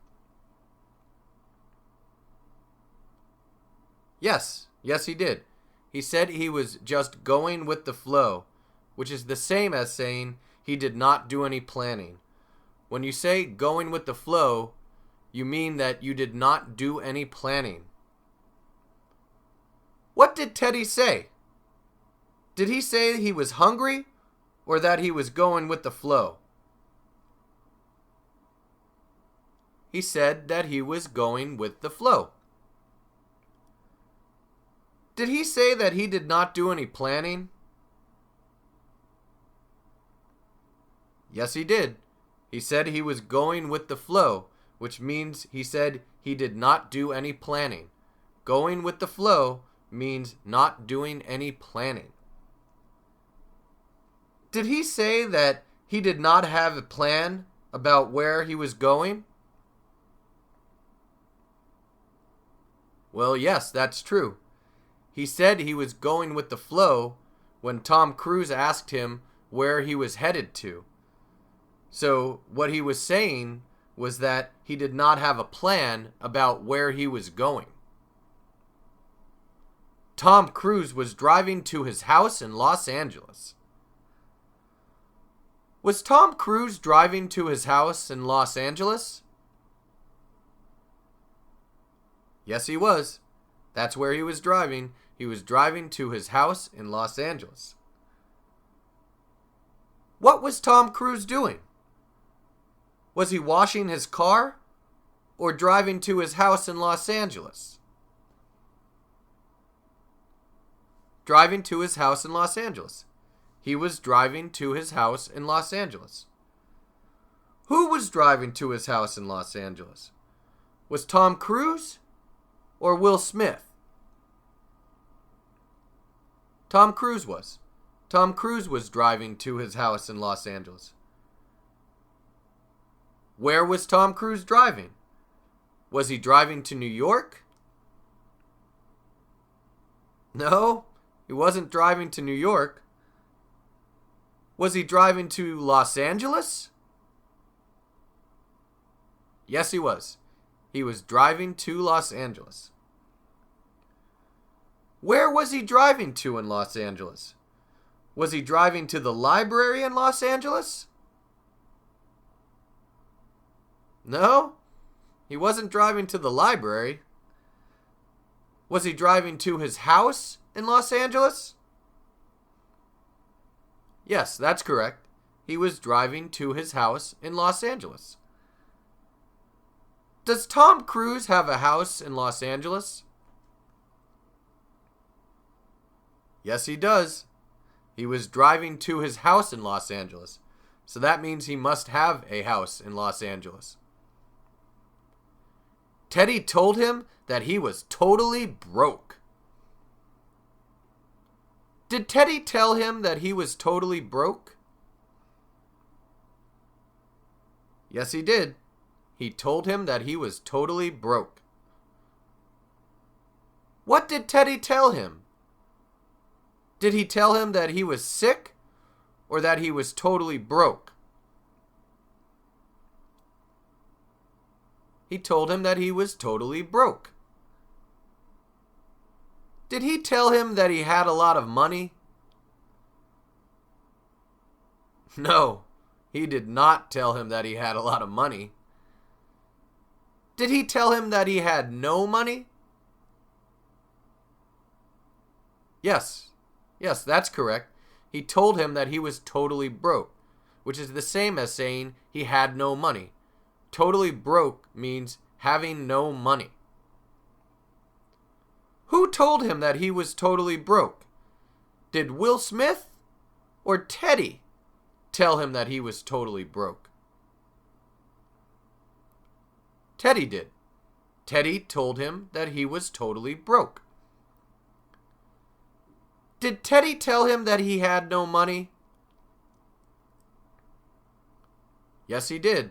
Yes, he did. He said he was just going with the flow, which is the same as saying he did not do any planning. When you say going with the flow, you mean that you did not do any planning. What did Teddy say? Did he say he was hungry or that he was going with the flow? He said that he was going with the flow. Did he say that he did not do any planning? Yes, he did. He said he was going with the flow, which means he said he did not do any planning. Going with the flow means not doing any planning. Did he say that he did not have a plan about where he was going? Well, yes, that's true. He said he was going with the flow when Tom Cruise asked him where he was headed to. So what he was saying was that he did not have a plan about where he was going. Tom Cruise was driving to his house in Los Angeles. Was Tom Cruise driving to his house in Los Angeles? Yes, he was. That's where he was driving. He was driving to his house in Los Angeles. What was Tom Cruise doing? Was he washing his car or driving to his house in Los Angeles? Driving to his house in Los Angeles. He was driving to his house in Los Angeles. Who was driving to his house in Los Angeles? Was Tom Cruise or Will Smith? Tom Cruise was. Tom Cruise was driving to his house in Los Angeles. Where was Tom Cruise driving? Was he driving to New York? No, he wasn't driving to New York. Was he driving to Los Angeles? Yes, he was. He was driving to Los Angeles. Where was he driving to in Los Angeles? Was he driving to the library in Los Angeles? No, he wasn't driving to the library. Was he driving to his house in Los Angeles? Yes, that's correct. He was driving to his house in Los Angeles. Does Tom Cruise have a house in Los Angeles? Yes, he does. He was driving to his house in Los Angeles. So that means he must have a house in Los Angeles. Teddy told him that he was totally broke. Did Teddy tell him that he was totally broke? Yes, he did. He told him that he was totally broke. What did Teddy tell him? Did he tell him that he was sick or that he was totally broke? He told him that he was totally broke. Did he tell him that he had a lot of money? No, he did not tell him that he had a lot of money. Did he tell him that he had no money? Yes, that's correct. He told him that he was totally broke, which is the same as saying he had no money. Totally broke means having no money. Who told him that he was totally broke? Did Will Smith or Teddy tell him that he was totally broke? Teddy did. Teddy told him that he was totally broke. Did Teddy tell him that he had no money? Yes, he did.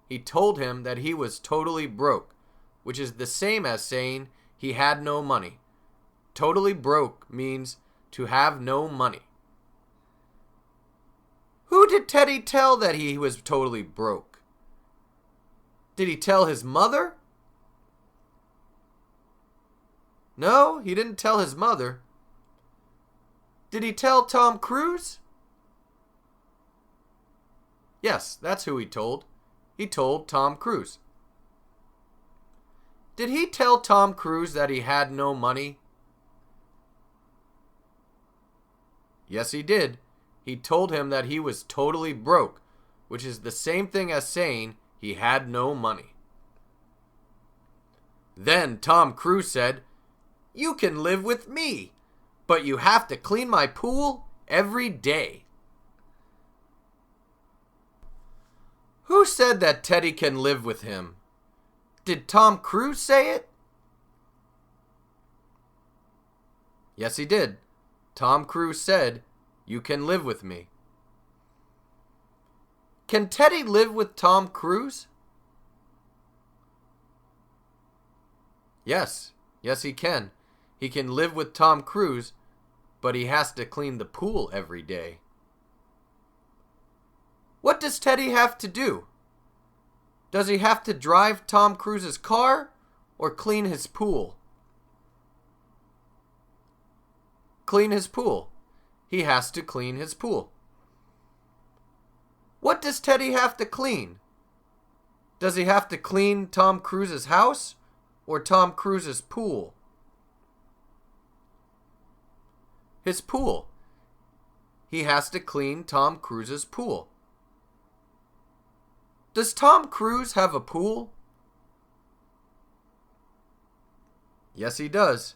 He told him that he was totally broke, which is the same as saying he had no money. Totally broke means to have no money. Who did Teddy tell that he was totally broke? Did he tell his mother? No, he didn't tell his mother. Did he tell Tom Cruise? Yes, that's who he told. He told Tom Cruise. Did he tell Tom Cruise that he had no money? Yes, he did. He told him that he was totally broke, which is the same thing as saying he had no money. Then Tom Cruise said, "You can live with me, but you have to clean my pool every day." Who said that Teddy can live with him? Did Tom Cruise say it? Yes, he did. Tom Cruise said, "You can live with me." Can Teddy live with Tom Cruise? Yes, he can. He can live with Tom Cruise, but he has to clean the pool every day. What does Teddy have to do? Does he have to drive Tom Cruise's car or clean his pool? Clean his pool. He has to clean his pool. What does Teddy have to clean? Does he have to clean Tom Cruise's house or Tom Cruise's pool? His pool. He has to clean Tom Cruise's pool. Does Tom Cruise have a pool? Yes, he does.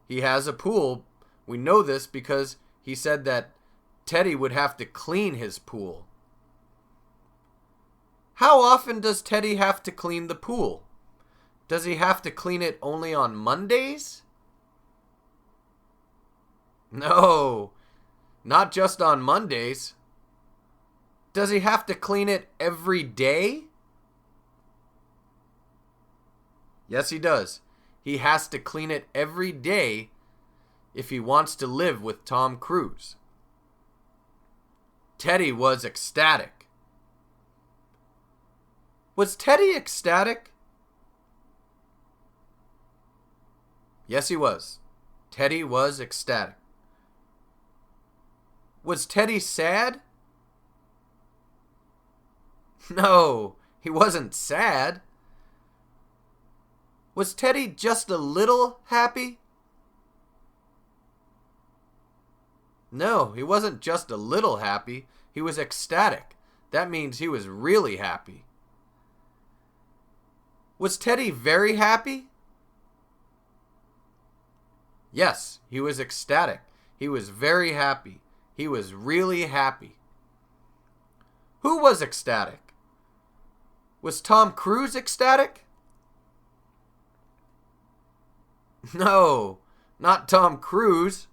He has a pool. We know this because he said that Teddy would have to clean his pool. How often does Teddy have to clean the pool? Does he have to clean it only on Mondays? No, not just on Mondays. Does he have to clean it every day? Yes, he does. He has to clean it every day if he wants to live with Tom Cruise. Teddy was ecstatic. Was Teddy ecstatic? Yes, he was. Teddy was ecstatic. Was Teddy sad? No, he wasn't sad. Was Teddy just a little happy? No, he wasn't just a little happy. He was ecstatic. That means he was really happy. Was Teddy very happy? Yes, he was ecstatic. He was very happy. He was really happy. Who was ecstatic? Was Tom Cruise ecstatic? No, not Tom Cruise.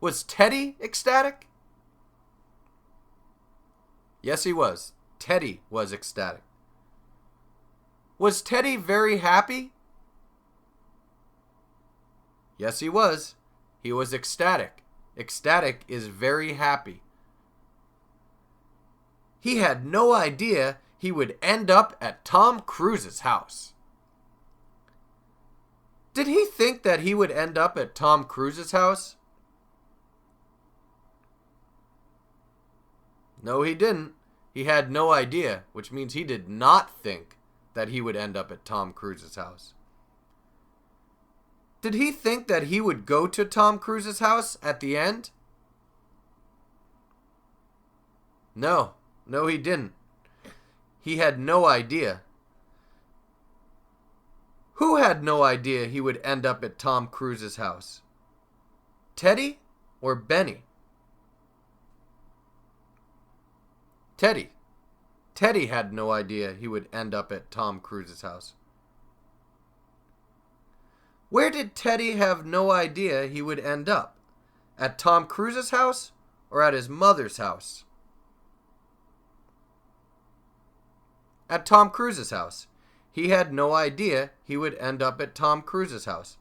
Was Teddy ecstatic? Yes, he was. Teddy was ecstatic. Was Teddy very happy? Yes, he was. He was ecstatic. Ecstatic is very happy. He had no idea he would end up at Tom Cruise's house. Did he think that he would end up at Tom Cruise's house? No, he didn't. He had no idea, which means he did not think that he would end up at Tom Cruise's house. Did he think that he would go to Tom Cruise's house at the end? No, he didn't. He had no idea. Who had no idea he would end up at Tom Cruise's house? Teddy or Benny? Teddy. Teddy had no idea he would end up at Tom Cruise's house. Where did Teddy have no idea he would end up? At Tom Cruise's house or at his mother's house? At Tom Cruise's house. He had no idea he would end up at Tom Cruise's house.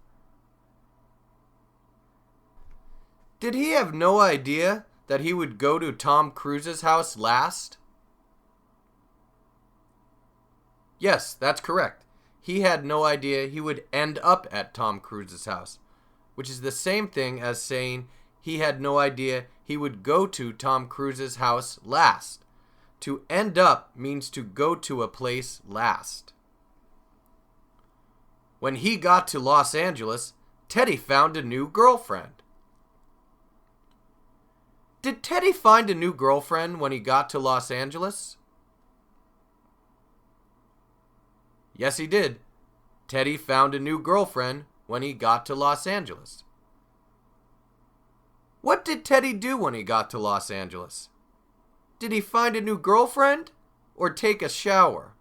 Did he have no idea that he would go to Tom Cruise's house last? Yes, that's correct. he had no idea he would end up at Tom Cruise's house, which is the same thing as saying he had no idea he would go to Tom Cruise's house last. To end up means to go to a place last. When he got to Los Angeles, Teddy found a new girlfriend. Did Teddy find a new girlfriend when he got to Los Angeles? Yes, he did. Teddy found a new girlfriend when he got to Los Angeles. What did Teddy do when he got to Los Angeles? Did he find a new girlfriend or take a shower?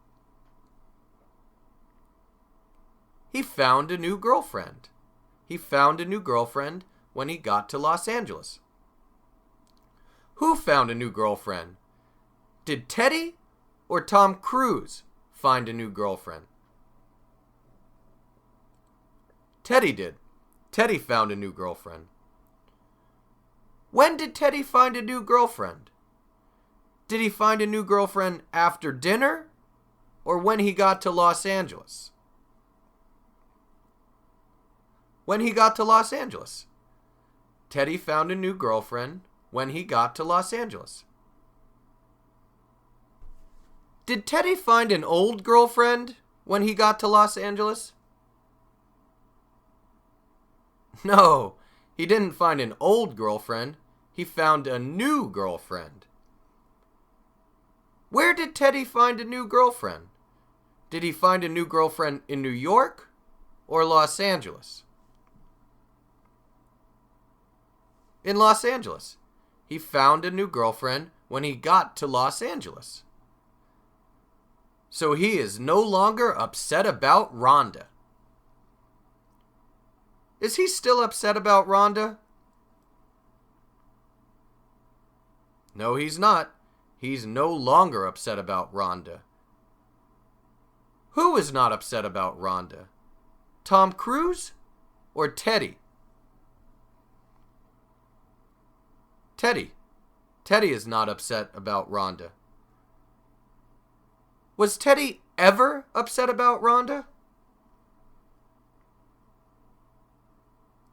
He found a new girlfriend. He found a new girlfriend when he got to Los Angeles. Who found a new girlfriend? Did Teddy or Tom Cruise find a new girlfriend? Teddy did. Teddy found a new girlfriend. When did Teddy find a new girlfriend? Did he find a new girlfriend after dinner or when he got to Los Angeles? When he got to Los Angeles. Teddy found a new girlfriend when he got to Los Angeles. Did Teddy find an old girlfriend when he got to Los Angeles? No, he didn't find an old girlfriend. He found a new girlfriend. Where did Teddy find a new girlfriend? Did he find a new girlfriend in New York or Los Angeles? In Los Angeles. He found a new girlfriend when he got to Los Angeles. So he is no longer upset about Rhonda. Is he still upset about Rhonda? No, he's not. He's no longer upset about Rhonda. Who is not upset about Rhonda? Tom Cruise or Teddy? Teddy. Teddy is not upset about Rhonda. Was Teddy ever upset about Rhonda?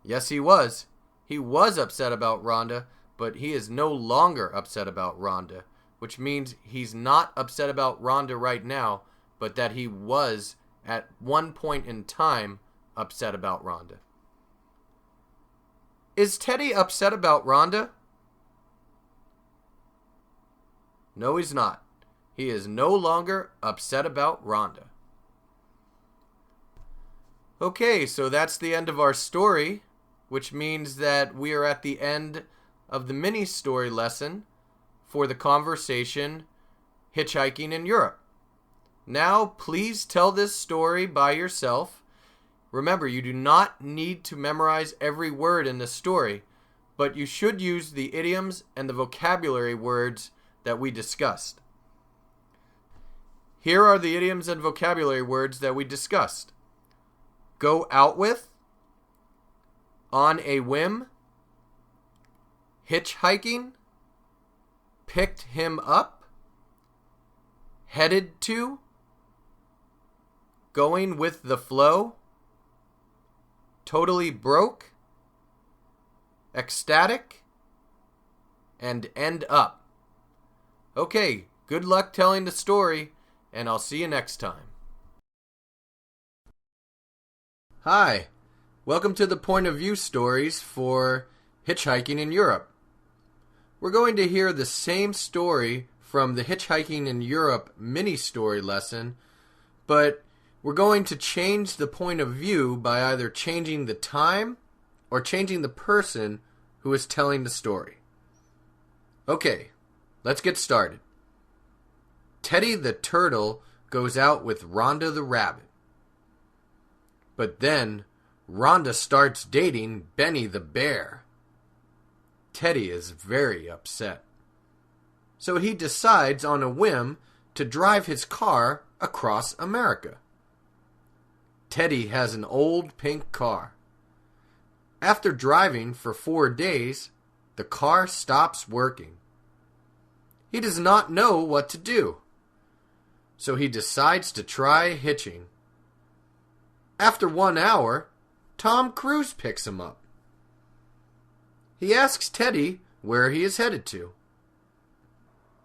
Yes, he was. He was upset about Rhonda, but he is no longer upset about Rhonda, which means he's not upset about Rhonda right now, but that he was at one point in time upset about Rhonda. Is Teddy upset about Rhonda? No, he's not. He is no longer upset about Rhonda. Okay, so that's the end of our story, which means that we are at the end of the mini story lesson for the conversation Hitchhiking in Europe. Now, please tell this story by yourself. Remember, you do not need to memorize every word in the story, but you should use the idioms and the vocabulary words that we discussed. Here are the idioms and vocabulary words that we discussed. Go out with, on a whim, hitchhiking, picked him up, headed to, going with the flow, totally broke, ecstatic, and end up. Okay, good luck telling the story, and I'll see you next time. Hi, welcome to the Point of View stories for Hitchhiking in Europe. We're going to hear the same story from the Hitchhiking in Europe mini-story lesson, but we're going to change the point of view by either changing the time or changing the person who is telling the story. Okay, let's get started. Teddy the Turtle goes out with Rhonda the Rabbit. But then Rhonda starts dating Benny the Bear. Teddy is very upset. So he decides on a whim to drive his car across America. Teddy has an old pink car. After driving for 4 days, the car stops working. He does not know what to do. So he decides to try hitching. After 1 hour, Tom Cruise picks him up. He asks Teddy where he is headed to.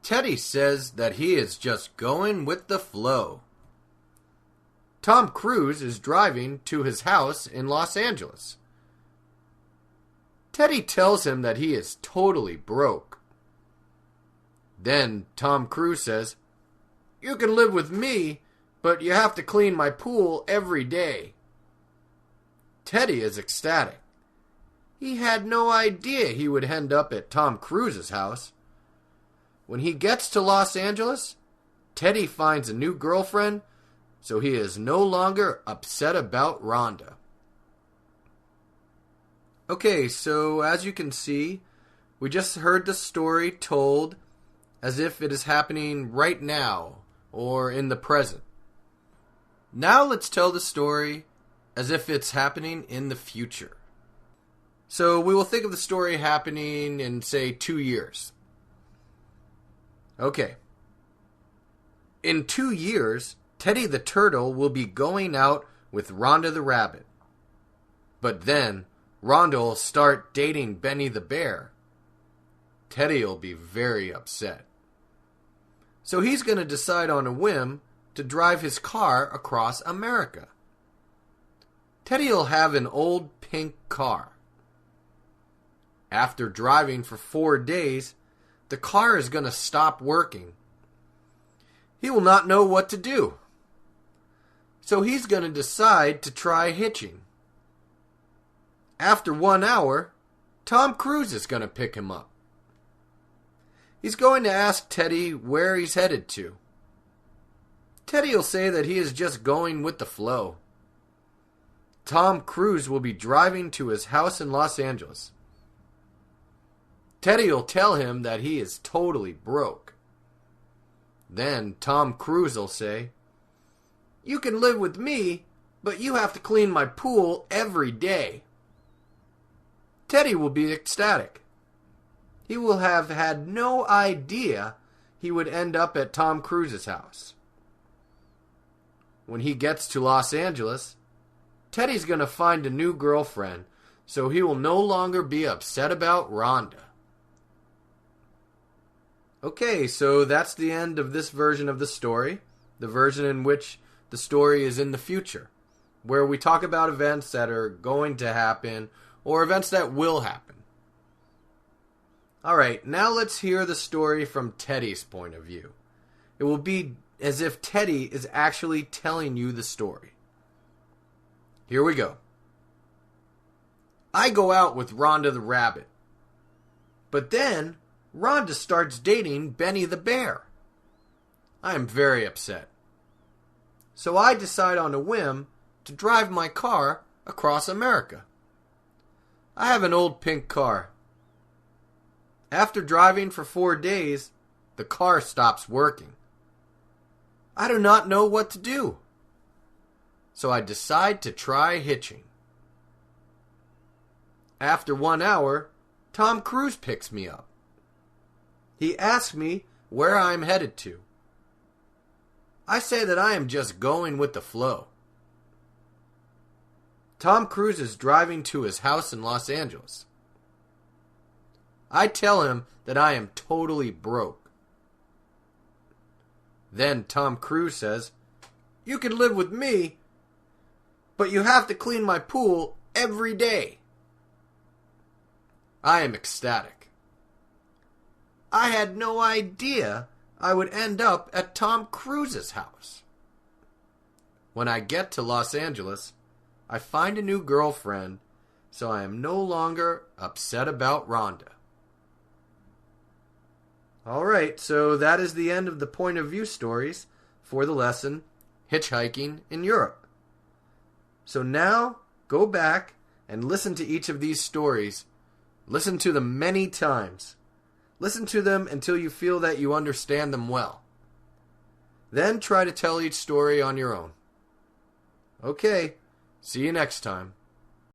Teddy says that he is just going with the flow. Tom Cruise is driving to his house in Los Angeles. Teddy tells him that he is totally broke. Then Tom Cruise says, "You can live with me, but you have to clean my pool every day." Teddy is ecstatic. He had no idea he would end up at Tom Cruise's house. When he gets to Los Angeles, Teddy finds a new girlfriend, so he is no longer upset about Rhonda. Okay, so as you can see, we just heard the story told as if it is happening right now or in the present. Now let's tell the story as if it's happening in the future. So we will think of the story happening in, say, 2 years. Okay. In 2 years, Teddy the Turtle will be going out with Rhonda the Rabbit. But then, Rhonda will start dating Benny the Bear. Teddy will be very upset. So he's going to decide on a whim to drive his car across America. Teddy will have an old pink car. After driving for 4 days, the car is going to stop working. He will not know what to do. So he's going to decide to try hitching. After 1 hour, Tom Cruise is going to pick him up. He's going to ask Teddy where he's headed to. Teddy will say that he is just going with the flow. Tom Cruise will be driving to his house in Los Angeles. Teddy will tell him that he is totally broke. Then Tom Cruise will say, "You can live with me, but you have to clean my pool every day." Teddy will be ecstatic. He will have had no idea he would end up at Tom Cruise's house. When he gets to Los Angeles, Teddy's going to find a new girlfriend, so he will no longer be upset about Rhonda. Okay, so that's the end of this version of the story, the version in which the story is in the future, where we talk about events that are going to happen or events that will happen. Alright, now let's hear the story from Teddy's point of view. It will be as if Teddy is actually telling you the story. Here we go. I go out with Rhonda the Rabbit. But then, Rhonda starts dating Benny the Bear. I am very upset. So I decide on a whim to drive my car across America. I have an old pink car. After driving for 4 days, the car stops working. I do not know what to do. So I decide to try hitching. After 1 hour, Tom Cruise picks me up. He asks me where I am headed to. I say that I am just going with the flow. Tom Cruise is driving to his house in Los Angeles. I tell him that I am totally broke. Then Tom Cruise says, "You can live with me, but you have to clean my pool every day." I am ecstatic. I had no idea I would end up at Tom Cruise's house. When I get to Los Angeles, I find a new girlfriend, so I am no longer upset about Rhonda. Alright, so that is the end of the point of view stories for the lesson, Hitchhiking in Europe. So now, go back and listen to each of these stories. Listen to them many times. Listen to them until you feel that you understand them well. Then try to tell each story on your own. Okay, see you next time.